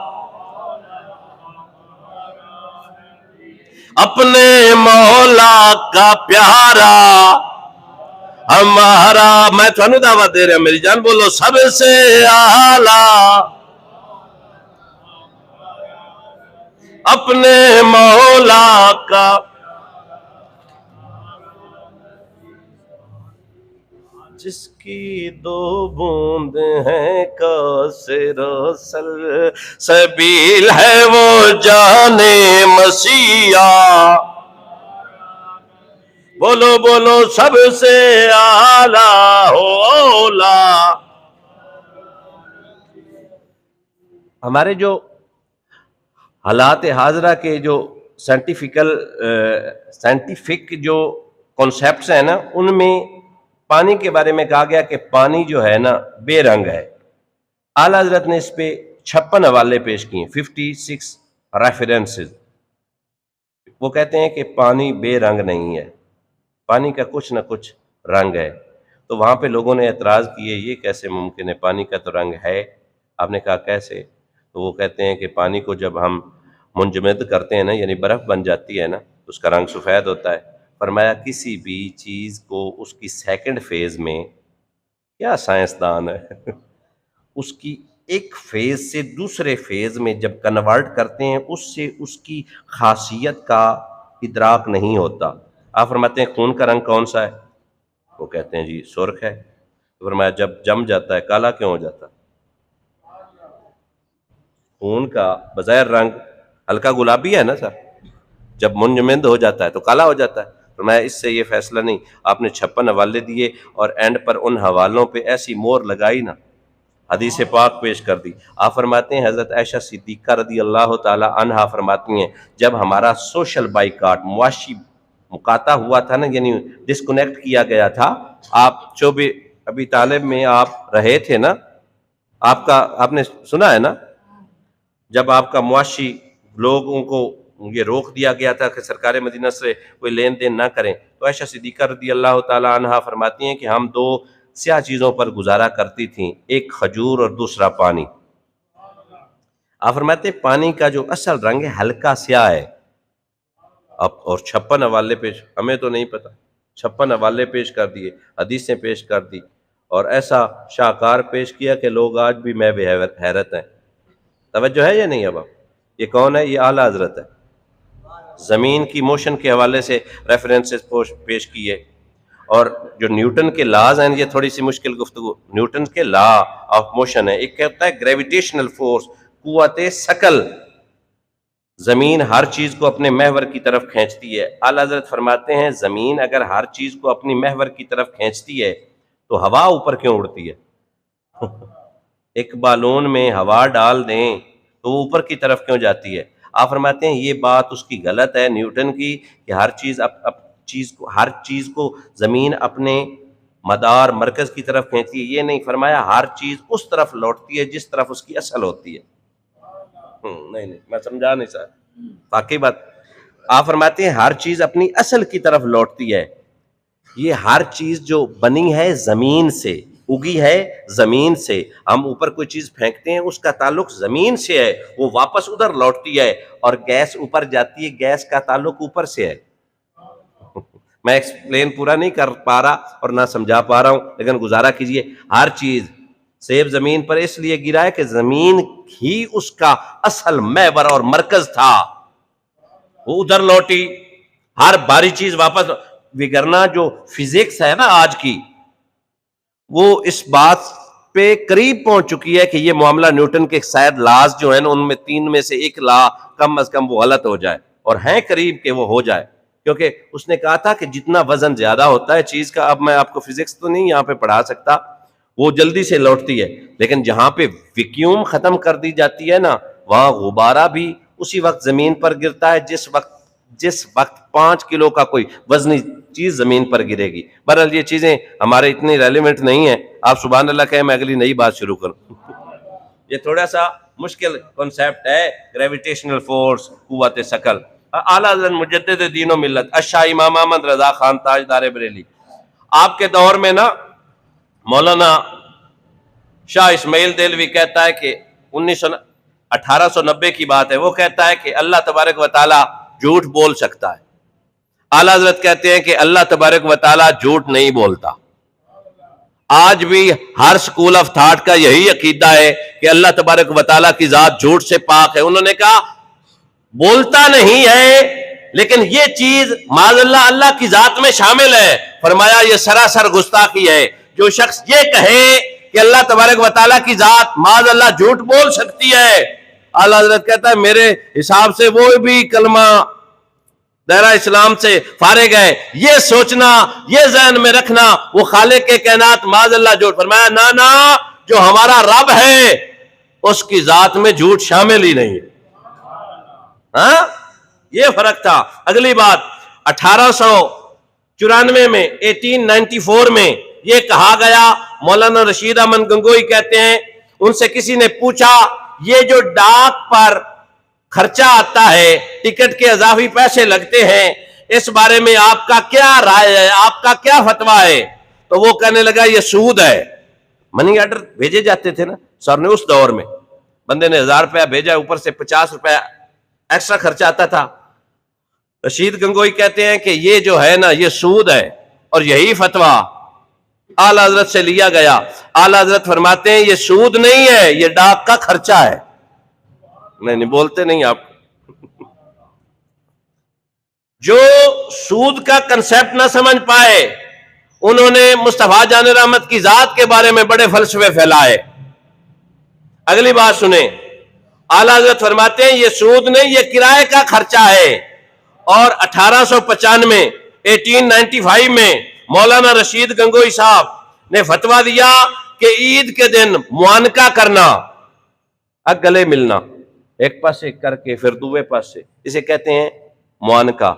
اپنے مولا کا پیارا ہمارا. میں تھانوں دعوت دے رہا میری جان، بولو سب سے اعلیٰ اپنے مولا کا. جس کی دو بوند ہیں کوثر و سبیل ہے وہ جان مسیحا. بولو بولو سب سے اعلیٰ ہو اولا. ہمارے جو حالات حاضرہ کے جو سائنٹیفک جو کانسیپٹس ہیں نا، ان میں پانی کے بارے میں کہا گیا کہ پانی جو ہے نا بے رنگ ہے. اعلیٰ حضرت نے اس پہ 56 حوالے پیش کیے، 56 ریفرنسز. وہ کہتے ہیں کہ پانی بے رنگ نہیں ہے، پانی کا کچھ نہ کچھ رنگ ہے. تو وہاں پہ لوگوں نے اعتراض کیے یہ کیسے ممکن ہے، پانی کا تو رنگ ہے. آپ نے کہا کیسے؟ تو وہ کہتے ہیں کہ پانی کو جب ہم منجمد کرتے ہیں نا، یعنی برف بن جاتی ہے نا، تو اس کا رنگ سفید ہوتا ہے. فرمایا کسی بھی چیز کو اس کی سیکنڈ فیز میں، کیا سائنسدان ہے، اس کی ایک فیز سے دوسرے فیز میں جب کنورٹ کرتے ہیں، اس سے اس کی خاصیت کا ادراک نہیں ہوتا. آپ فرماتے ہیں خون کا رنگ کون سا ہے؟ وہ کہتے ہیں جی سرخ ہے. فرمایا جب جم جاتا ہے کالا کیوں ہو جاتا؟ خون کا بظاہر رنگ ہلکا گلابی ہے نا سر، جب منجمد ہو جاتا ہے تو کالا ہو جاتا ہے. فرمایا اس سے یہ فیصلہ نہیں. آپ نے 56 حوالے دیے اور اینڈ پر ان حوالوں پہ ایسی مور لگائی نا، حدیث پاک پیش کر دی. آپ فرماتے ہیں حضرت عائشہ صدیقہ رضی اللہ تعالی عنہا فرماتی ہیں جب ہمارا سوشل بائیکاٹ، معاشی مقاطع ہوا تھا نا، یعنی ڈسکنیکٹ کیا گیا تھا، آپ ابھی طالب میں آپ رہے تھے نا، آپ نے سنا ہے نا، جب آپ کا معاشی لوگوں کو یہ روک دیا گیا تھا کہ سرکار مدینہ سے کوئی لین دین نہ کریں، تو عائشہ صدیقہ رضی اللہ تعالی عنہا فرماتی ہیں کہ ہم 2 سیاہ چیزوں پر گزارا کرتی تھیں، ایک کھجور اور دوسرا پانی. آپ فرماتے ہیں پانی کا جو اصل رنگ ہے ہلکا سیاہ ہے. اب اور 56 حوالے پیش، ہمیں تو نہیں پتا، 56 حوالے پیش کر دیے، حدیثیں پیش کر دی، اور ایسا شاہکار پیش کیا کہ لوگ آج بھی میں بے حیرت ہیں. توجہ ہے یا نہیں؟ اب یہ کون ہے؟ یہ اعلیٰ حضرت ہے. زمین کی موشن کے حوالے سے ریفرنسز پیش کیے، اور جو نیوٹن کے لاز ہیں، یہ تھوڑی سی مشکل گفتگو. نیوٹن کے لا آف موشن ہے، ایک کہتا ہے گریویٹیشنل فورس، قوت ثقل. زمین ہر چیز کو اپنے محور کی طرف کھینچتی ہے. اعلیٰ حضرت فرماتے ہیں زمین اگر ہر چیز کو اپنی محور کی طرف کھینچتی ہے تو ہوا اوپر کیوں اڑتی ہے؟ ایک بالون میں ہوا ڈال دیں تو وہ اوپر کی طرف کیوں جاتی ہے؟ آپ فرماتے ہیں یہ بات اس کی غلط ہے نیوٹن کی، کہ ہر چیز کو زمین اپنے مدار مرکز کی طرف کھینچتی ہے. یہ نہیں فرمایا ہر چیز اس طرف لوٹتی ہے جس طرف اس کی اصل ہوتی ہے. نہیں میں سمجھا نہیں سر، واقعی بات. آپ فرماتے ہیں ہر چیز اپنی اصل کی طرف لوٹتی ہے. یہ ہر چیز جو بنی ہے زمین سے، اگی ہے زمین سے. ہم اوپر کوئی چیز پھینکتے ہیں اس کا تعلق زمین سے ہے, وہ واپس ادھر لوٹتی ہے, اور گیس اوپر جاتی ہے, گیس کا تعلق اوپر سے ہے. میں ایکسپلین پورا نہیں کر پا رہا اور نہ سمجھا پا رہا ہوں, لیکن گزارا کیجئے. ہر چیز سیب زمین پر اس لیے گرا ہے کہ زمین ہی اس کا اصل محور اور مرکز تھا, وہ ادھر لوٹی. ہر باری چیز واپس, وگرنا جو فزکس ہے نا آج کی, وہ اس بات پہ قریب پہنچ چکی ہے کہ یہ معاملہ نیوٹن کے شاید لاز جو ہے نا ان میں 3 میں سے 1 لا کم از کم وہ غلط ہو جائے, اور ہیں قریب کہ وہ ہو جائے, کیونکہ اس نے کہا تھا کہ جتنا وزن زیادہ ہوتا ہے چیز کا, اب میں آپ کو فزکس تو نہیں یہاں پہ پڑھا سکتا, وہ جلدی سے لوٹتی ہے, لیکن جہاں پہ ویکیوم ختم کر دی جاتی ہے نا, وہاں غبارہ بھی اسی وقت زمین پر گرتا ہے جس وقت 5 کلو کا کوئی وزنی چیز زمین پر گرے گی. بہرحال یہ چیزیں ہمارے اتنی ریلیونٹ نہیں ہیں, آپ سبحان اللہ کہیں, میں اگلی نئی بات شروع کروں. یہ تھوڑا سا مشکل کنسیپٹ ہے, گریویٹیشنل فورس, قوت ثقل. اعلیٰ حضرت مجدد دین و ملت الشاہ امام احمد رضا خان تاجدار بریلی, آپ کے دور میں نا مولانا شاہ اسماعیل دہلوی کہتا ہے کہ 1890 کی بات ہے, وہ کہتا ہے کہ اللہ تبارک و تعالی جھوٹ بول سکتا ہے. اعلیٰ حضرت کہتے ہیں کہ اللہ تبارک و تعالی جھوٹ نہیں بولتا. آج بھی ہر سکول آف تھاٹ کا یہی عقیدہ ہے کہ اللہ تبارک و تعالی کی ذات جھوٹ سے پاک ہے. انہوں نے کہا بولتا نہیں ہے, لیکن یہ چیز معاذ اللہ کی ذات میں شامل ہے. فرمایا یہ سراسر گستاخی ہے جو شخص یہ کہے کہ اللہ تبارک و تعالیٰ کی ذات معاذ اللہ جھوٹ بول سکتی ہے. اعلیٰ حضرت کہتا ہے میرے حساب سے وہ بھی کلمہ دائرہ اسلام سے فارغ ہے. یہ سوچنا, یہ ذہن میں رکھنا وہ خالق کے کائنات معاذ اللہ جھوٹ. فرمایا نا جو ہمارا رب ہے اس کی ذات میں جھوٹ شامل ہی نہیں. ہاں یہ فرق تھا. اگلی بات 1894 میں 1894 میں یہ کہا گیا, مولانا رشید احمد گنگوئی کہتے ہیں ان سے کسی نے پوچھا یہ جو ڈاک پر خرچہ آتا ہے, ٹکٹ کے اضافی پیسے لگتے ہیں, اس بارے میں آپ کا کیا رائے ہے, آپ کا کیا فتویٰ ہے؟ تو وہ کہنے لگا یہ سود ہے. منی آرڈر بھیجے جاتے تھے نا سر نے, اس دور میں بندے نے 1000 روپیہ بھیجا, اوپر سے 50 روپیہ ایکسٹرا خرچہ آتا تھا. رشید گنگوئی کہتے ہیں کہ یہ جو ہے نا یہ سود ہے, اور یہی فتویٰ اعلیٰ حضرت سے لیا گیا. اعلیٰ حضرت فرماتے ہیں یہ سود نہیں ہے, یہ ڈاک کا خرچہ ہے. نہیں بولتے نہیں آپ. جو سود کا کنسیپٹ نہ سمجھ پائے انہوں نے مصطفیٰ جان رحمت کی ذات کے بارے میں بڑے فلسفے پھیلائے. اگلی بات سنیں, اعلیٰ حضرت فرماتے ہیں یہ سود نہیں, یہ کرائے کا خرچہ ہے. اور 1895 1895 میں مولانا رشید گنگوئی صاحب نے فتویٰ دیا کہ عید کے دن معانقہ کرنا, گلے ملنا ایک پاس سے کر کے پھر دوسرے پاس سے, اسے کہتے ہیں معانقہ.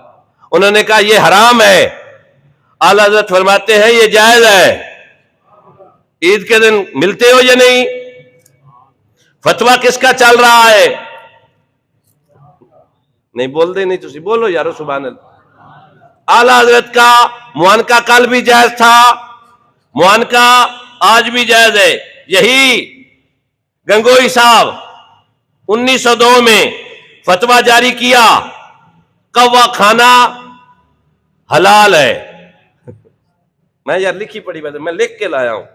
انہوں نے کہا یہ حرام ہے. اعلیٰ حضرت فرماتے ہیں یہ جائز ہے. عید کے دن ملتے ہو یا نہیں؟ فتویٰ کس کا چل رہا ہے؟ نہیں بول دے, نہیں تسی بولو یارو سبحان اللہ. اعلیٰ حضرت کا معانقہ کل بھی جائز تھا, معانقہ آج بھی جائز ہے. یہی گنگوئی صاحب 1902 میں فتویٰ جاری کیا قوا کھانا حلال ہے. میں یار لکھی پڑھی بات, میں لکھ کے لایا ہوں,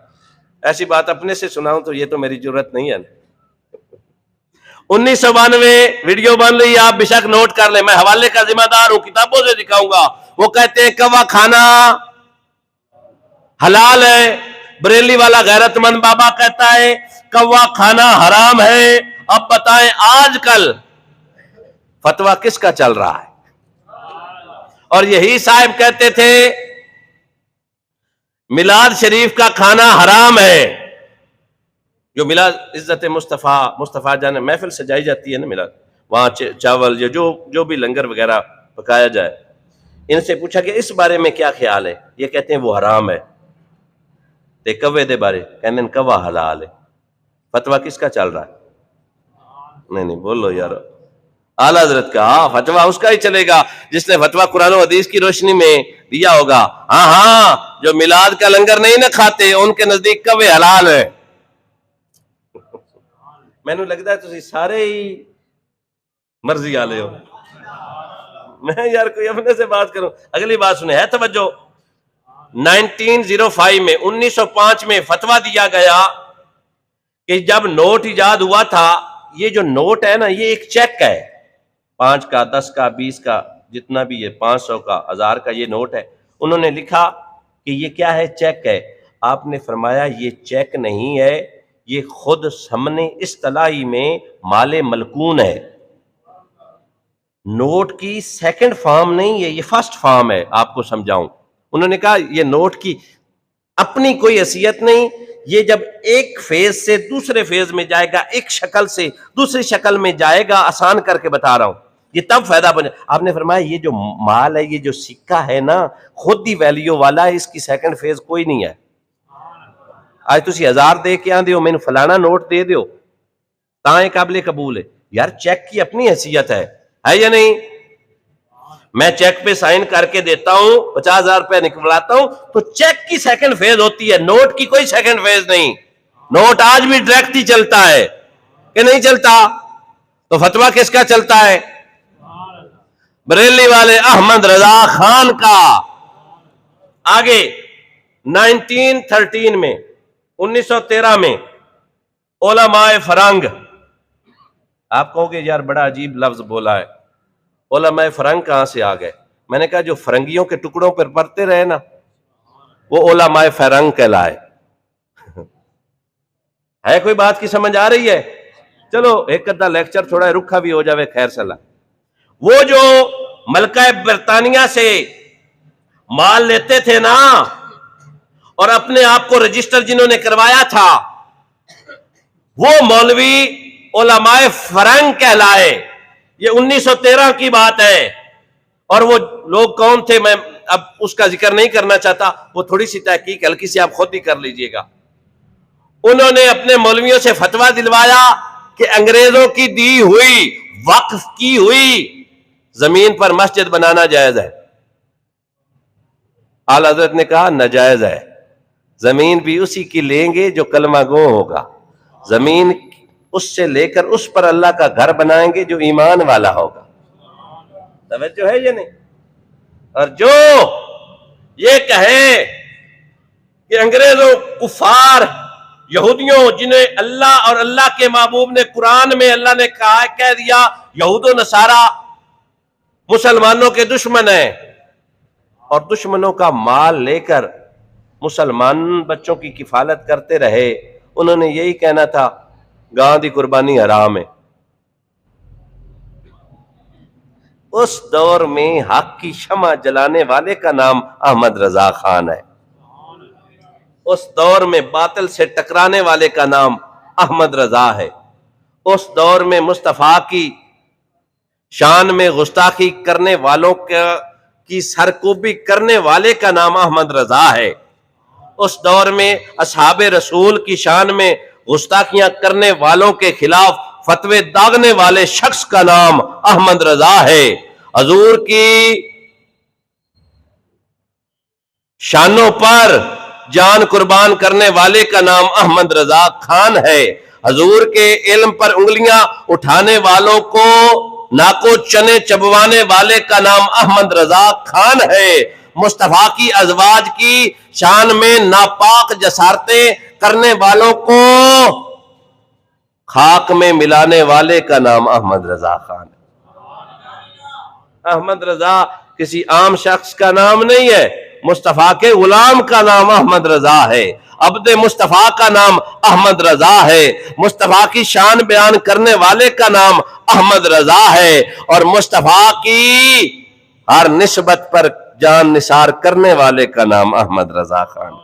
ایسی بات اپنے سے سناؤں تو یہ تو میری جرت نہیں ہے. 1992 ویڈیو بن رہی ہے, آپ بے شک نوٹ کر لیں, میں حوالے کا ذمہ دار ہوں, کتابوں سے دکھاؤں گا. وہ کہتے ہیں کوا کھانا حلال ہے. بریلی والا غیرت مند بابا کہتا ہے کوا کھانا حرام ہے. اب بتائیں آج کل فتویٰ کس کا چل رہا ہے؟ اور یہی صاحب کہتے تھے میلاد شریف کا کھانا حرام ہے. جو میلاد عزت مصطفیٰ جانے محفل سجائی جاتی ہے نا میلاد, وہاں چاول یا جو بھی لنگر وغیرہ پکایا جائے, ان سے پوچھا کہ اس بارے میں کیا خیال ہے؟ یہ کہتے ہیں وہ حرام ہے. تے کوے دے بارے کہنے ہیں کوا حلال ہے. فتویٰ کس کا چل رہا ہے؟ نہیں بولو یار. اعلیٰ حضرت کا فتویٰ اس کا ہی چلے گا جس نے فتویٰ قرآن و حدیث کی روشنی میں دیا ہوگا. ہاں جو میلاد کا لنگر نہیں نہ کھاتے ان کے نزدیک کب حلال ہے. میں نے لگتا ہے تسی سارے ہی مرضی والے ہو. میں یار کوئی اپنے سے بات کروں. اگلی بات سنیں, ہے توجہ. 1905 میں 1905 میں فتویٰ دیا گیا کہ جب نوٹ ایجاد ہوا تھا, یہ جو نوٹ ہے نا یہ ایک چیک ہے, 5 کا 10 کا 20 کا جتنا بھی ہے, 500 کا 1000 کا یہ نوٹ ہے. انہوں نے لکھا کہ یہ کیا ہے, چیک ہے. آپ نے فرمایا یہ چیک نہیں ہے, یہ خود سامنے اصطلاحی میں مال ملکون ہے. نوٹ کی سیکنڈ فارم نہیں ہے, یہ فرسٹ فارم ہے. آپ کو سمجھاؤں, انہوں نے کہا یہ نوٹ کی اپنی کوئی حیثیت نہیں, یہ جب ایک فیز سے دوسرے فیز میں جائے گا, ایک شکل سے دوسری شکل میں جائے گا, آسان کر کے بتا رہا ہوں, یہ تب فائدہ بنے. آپ نے فرمایا یہ جو مال ہے, یہ جو سکہ ہے نا خود ہی ویلیو والا ہے, اس کی سیکنڈ فیز کوئی نہیں ہے. آج تسی 1000 دے کے آندے ہو, میں نے فلانا نوٹ دے دیو تاں قابل قبول ہے. یار چیک کی اپنی حیثیت ہے یا نہیں؟ میں چیک پہ سائن کر کے دیتا ہوں, 50,000 روپے نکلاتا ہوں, تو چیک کی سیکنڈ فیز ہوتی ہے, نوٹ کی کوئی سیکنڈ فیز نہیں. نوٹ آج بھی ڈائریکٹ ہی چلتا ہے کہ نہیں چلتا؟ تو فتویٰ کس کا چلتا ہے؟ بریلی والے احمد رضا خان کا. آگے 1913 میں 1913 میں علماء فرنگ, آپ کہو گے یار بڑا عجیب لفظ بولا ہے, علماء فرنگ کہاں سے آ گئے؟ میں نے کہا جو فرنگیوں کے ٹکڑوں پر پڑھتے رہے نا وہ علماء فرنگ کہلائے. ہے کوئی بات کی سمجھ آ رہی ہے؟ چلو ایک ادھا لیکچر تھوڑا رکھا بھی ہو جاوے, خیر صلاح. وہ جو ملکہ برطانیہ سے مال لیتے تھے نا اور اپنے آپ کو رجسٹر جنہوں نے کروایا تھا, وہ مولوی علماء فرنگ کہلائے. یہ 1913 کی بات ہے. اور وہ لوگ کون تھے میں اب اس کا ذکر نہیں کرنا چاہتا, وہ تھوڑی سی تحقیق ہلکی سی آپ خود ہی کر لیجئے گا. انہوں نے اپنے مولویوں سے فتویٰ دلوایا کہ انگریزوں کی دی ہوئی وقف کی ہوئی زمین پر مسجد بنانا جائز ہے. اعلیٰ حضرت نے کہا ناجائز ہے, زمین بھی اسی کی لیں گے جو کلمہ گو ہوگا, زمین اس سے لے کر اس پر اللہ کا گھر بنائیں گے جو ایمان والا ہوگا. توجہ ہے یہ نہیں؟ اور جو یہ کہے کہ انگریزوں, کفار, یہودیوں جنہیں اللہ اور اللہ کے محبوب نے قرآن میں اللہ نے کہہ دیا یہود و نصارہ مسلمانوں کے دشمن ہیں, اور دشمنوں کا مال لے کر مسلمان بچوں کی کفالت کرتے رہے, انہوں نے یہی کہنا تھا گاں دی قربانی حرام ہے. اس دور میں حق کی شمع جلانے والے کا نام احمد رضا خان ہے. اس دور میں باطل سے ٹکرانے والے کا نام احمد رضا ہے. اس دور میں مصطفیٰ کی شان میں گستاخی کرنے والوں کی سرکوبی کرنے والے کا نام احمد رضا ہے. اس دور میں اصحاب رسول کی شان میں گستاخیاں کرنے والوں کے خلاف فتوے داغنے والے شخص کا نام احمد رضا ہے. حضور کی شانوں پر جان قربان کرنے والے کا نام احمد رضا خان ہے. حضور کے علم پر انگلیاں اٹھانے والوں کو ناکو چنے چبوانے والے کا نام احمد رضا خان ہے. مصطفیٰ کی ازواج کی شان میں ناپاک جسارتیں کرنے والوں کو خاک میں ملانے والے کا نام احمد رضا خان ہے. احمد رضا کسی عام شخص کا نام نہیں ہے, مصطفیٰ کے غلام کا نام احمد رضا ہے, عبد مصطفیٰ کا نام احمد رضا ہے, مصطفیٰ کی شان بیان کرنے والے کا نام احمد رضا ہے, اور مصطفیٰ کی ہر نسبت پر جان نثار کرنے والے کا نام احمد رضا خان.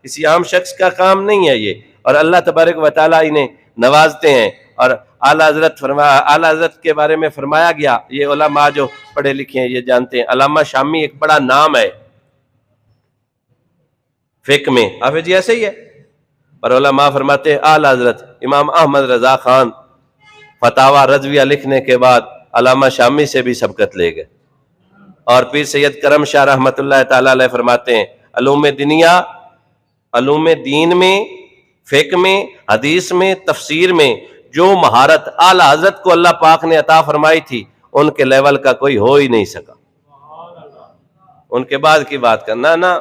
کسی عام شخص کا کام نہیں ہے یہ, اور اللہ تبارک و تعالیٰ انہیں نوازتے ہیں. اور اعلیٰ حضرت کے بارے میں فرمایا گیا, یہ علماء جو پڑھے لکھے ہیں یہ جانتے ہیں, علامہ شامی ایک بڑا نام ہے فقہ میں, حافظ جی ایسے ہی ہے, پر علماء فرماتے ہیں اعلیٰ حضرت امام احمد رضا خان فتاوا رضویہ لکھنے کے بعد علامہ شامی سے بھی سبقت لے گئے. اور پیر سید کرم شاہ رحمۃ اللہ تعالی علیہ فرماتے ہیں علوم دین میں، فقہ میں، حدیث میں، تفسیر میں جو مہارت اعلی حضرت کو اللہ پاک نے عطا فرمائی تھی ان کے لیول کا کوئی ہو ہی نہیں سکا. ان کے بعد کی بات کرنا نا،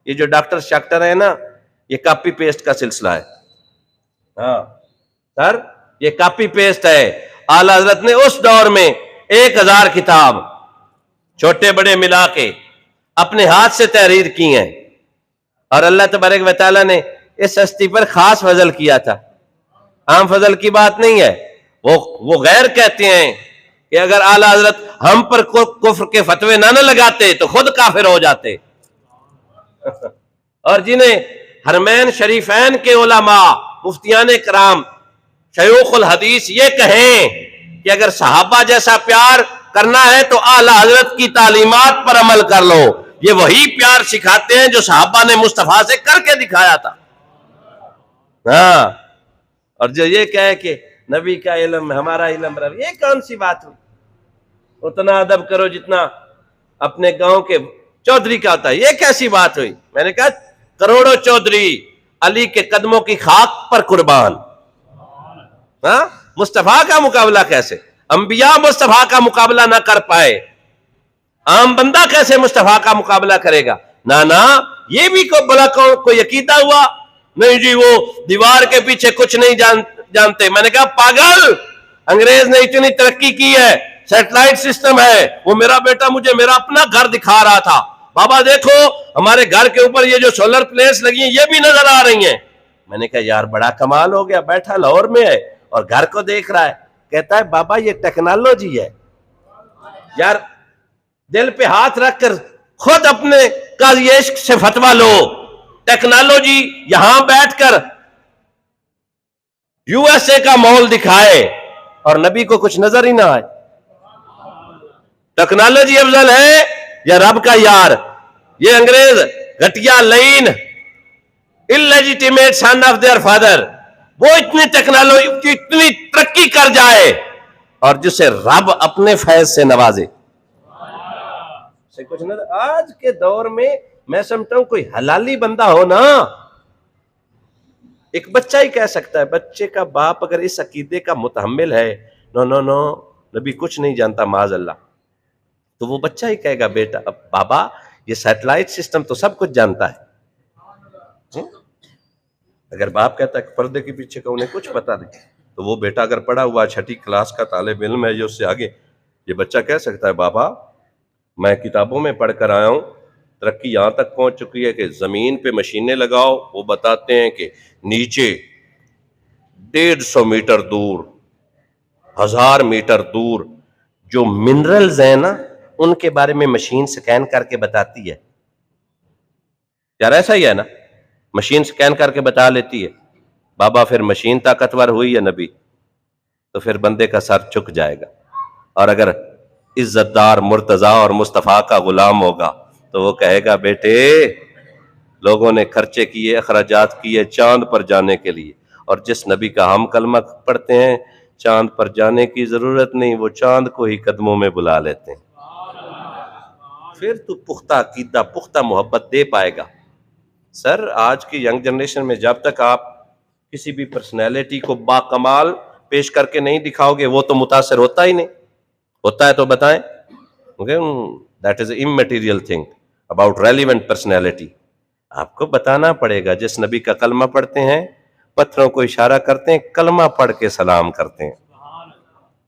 یہ جو ڈاکٹر شاکٹر ہے نا، یہ کاپی پیسٹ کا سلسلہ ہے. ہاں سر، یہ کاپی پیسٹ ہے. اعلی حضرت نے اس دور میں 1000 کتاب چھوٹے بڑے ملا کے اپنے ہاتھ سے تحریر کی ہیں، اور اللہ تبارک و تعالیٰ نے اس ہستی پر خاص فضل کیا تھا. عام فضل کی بات نہیں ہے. وہ غیر کہتے ہیں کہ اگر اعلی حضرت ہم پر کفر کے فتوے نہ لگاتے تو خود کافر ہو جاتے. اور جنہیں حرمین شریفین کے علماء، مفتیان کرام، شیوخ الحدیث یہ کہیں کہ اگر صحابہ جیسا پیار کرنا ہے تو اعلی حضرت کی تعلیمات پر عمل کر لو، یہ وہی پیار سکھاتے ہیں جو صحابہ نے مصطفیٰ سے کر کے دکھایا تھا. ہاں، اور جو یہ کہے کہ نبی کا علم ہمارا علم رہا، یہ کون سی بات ہوئی؟ اتنا ادب کرو جتنا اپنے گاؤں کے چودھری کا ہوتا ہے. یہ کیسی بات ہوئی؟ میں نے کہا کروڑوں چودھری علی کے قدموں کی خاک پر قربان. ہاں، مصطفیٰ کا مقابلہ کیسے؟ انبیاء مصطفیٰ کا مقابلہ نہ کر پائے، عام بندہ کیسے مصطفیٰ کا مقابلہ کرے گا؟ نا یہ بھی کوئی عقیدہ ہوا؟ نہیں جی، وہ دیوار کے پیچھے کچھ نہیں جانتے. میں نے کہا پاگل، انگریز نے اتنی ترقی کی ہے، سیٹلائٹ سسٹم ہے. وہ میرا بیٹا مجھے میرا اپنا گھر دکھا رہا تھا، بابا دیکھو ہمارے گھر کے اوپر یہ جو سولر پلیٹس لگی ہیں یہ بھی نظر آ رہی ہیں. میں نے کہا یار بڑا کمال ہو گیا، بیٹھا لاہور میں ہے اور گھر کو دیکھ رہا ہے. کہتا ہے بابا یہ ٹیکنالوجی ہے. یار دل پہ ہاتھ رکھ کر خود اپنے قاضی عشق سے فتویٰ لو. ٹیکنالوجی یہاں بیٹھ کر یو ایس اے کا ماحول دکھائے اور نبی کو کچھ نظر ہی نہ آئے. ٹیکنالوجی افضل ہے یا رب کا یار؟ یہ انگریز گھٹیا لین illegitimate son of their father، وہ اتنی ٹیکنالوجی اتنی ترقی کر جائے اور جسے رب اپنے فیض سے نوازے سے کچھ نہ. آج کے دور میں سمجھتا ہوں کوئی حلالی بندہ ہو نا، ایک بچہ ہی کہہ سکتا ہے. بچے کا باپ اگر اس عقیدے کا متحمل ہے نو نبی کچھ نہیں جانتا معاذ اللہ، تو وہ بچہ ہی کہے گا بیٹا بابا یہ سیٹلائٹ سسٹم تو سب کچھ جانتا ہے. اگر باپ کہتا ہے کہ پردے کے پیچھے کا انہیں کچھ پتا نہیں، تو وہ بیٹا اگر پڑھا ہوا 6ٹھی کلاس کا طالب علم ہے، یہ اس سے آگے یہ بچہ کہہ سکتا ہے بابا میں کتابوں میں پڑھ کر آیا ہوں، ترقی یہاں تک پہنچ چکی ہے کہ زمین پہ مشینیں لگاؤ، وہ بتاتے ہیں کہ نیچے 150 میٹر دور، 1000 میٹر دور جو منرلز ہیں نا ان کے بارے میں مشین سکین کر کے بتاتی ہے. یار ایسا ہی ہے نا، مشین سکین کر کے بتا لیتی ہے. بابا پھر مشین طاقتور ہوئی یا نبی؟ تو پھر بندے کا سر چک جائے گا. اور اگر عزت دار مرتضیٰ اور مصطفیٰ کا غلام ہوگا تو وہ کہے گا بیٹے لوگوں نے خرچے کیے، اخراجات کیے چاند پر جانے کے لیے، اور جس نبی کا ہم کلمہ پڑھتے ہیں چاند پر جانے کی ضرورت نہیں، وہ چاند کو ہی قدموں میں بلا لیتے ہیں. پھر تو پختہ عقیدہ، پختہ محبت دے پائے گا. سر آج کی ینگ جنریشن میں جب تک آپ کسی بھی پرسنالٹی کو باکمال پیش کر کے نہیں دکھاؤ گے وہ تو متاثر ہوتا ہی نہیں. ہوتا ہے تو بتائیں. That is an immaterial thing about relevant personality. آپ کو بتانا پڑے گا. جس نبی کا کلمہ پڑھتے ہیں پتھروں کو اشارہ کرتے ہیں، کلمہ پڑھ کے سلام کرتے ہیں.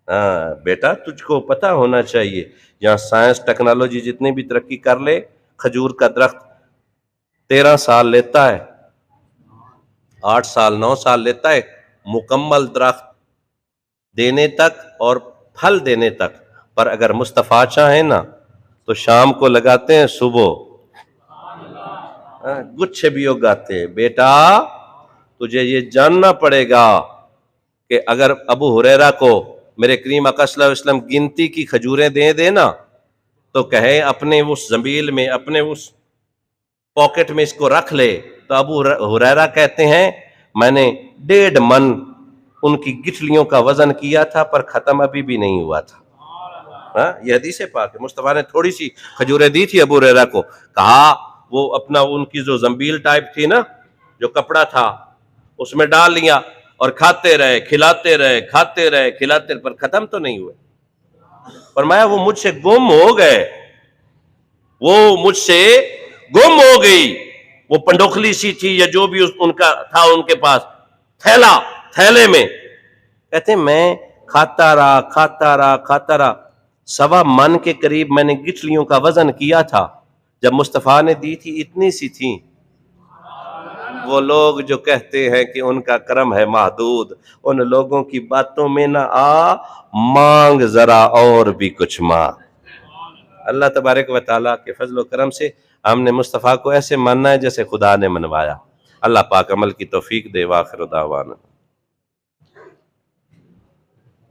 ہاں بیٹا تجھ کو پتہ ہونا چاہیے یہاں سائنس ٹیکنالوجی جتنی بھی ترقی کر لے، کھجور کا درخت 13 سال لیتا ہے، 8 سال 9 سال لیتا ہے مکمل درخت دینے تک اور پھل دینے تک. پر اگر مصطفیٰ چاہیں نا تو شام کو لگاتے ہیں، صبح گچھے بھی اگاتے ہیں. بیٹا تجھے یہ جاننا پڑے گا کہ اگر ابو ہریرہ کو میرے کریم آقا صلی اللہ علیہ وسلم گنتی کی کھجوریں دے نا تو کہے اپنے اس زنبیل میں، اپنے اس پاکٹ میں اس کو رکھ لے. تو ابو ہریرہ کہتے ہیں میں نے 1.5 من ان کی گٹھلیوں کا وزن کیا تھا پر ختم ابھی بھی نہیں ہوا تھا. ہاں یہ حدیث پاک ہے. مصطفیٰ نے تھوڑی سی کھجوریں دی تھی ابو ہریرہ کو, کہا وہ اپنا ان کی جو زنبیل ٹائپ تھی نا, جو کپڑا تھا, اس میں ڈال لیا اور کھاتے رہے کھلاتے رہے کھاتے رہے کھلاتے رہے, پر ختم تو نہیں ہوئے. فرمایا وہ مجھ سے گم ہو گئے, وہ مجھ سے گم ہو گئی. وہ پنڈوکلی سی تھی یا جو بھی ان کا تھا ان کے پاس, تھیلے میں. کہتے ہیں میں کھاتا رہا 1.25 من کے قریب میں نے گٹھلیوں کا وزن کیا تھا. جب مصطفیٰ نے دی تھی اتنی سی تھیں. وہ لوگ جو کہتے ہیں کہ ان کا کرم ہے محدود, ان لوگوں کی باتوں میں نہ آ, مانگ ذرا اور بھی کچھ مانگ. اللہ تبارک و تعالیٰ کے فضل و کرم سے ہم نے مصطفیٰ کو ایسے ماننا ہے جیسے خدا نے منوایا. اللہ پاک عمل کی توفیق دے. وآخر دعوانا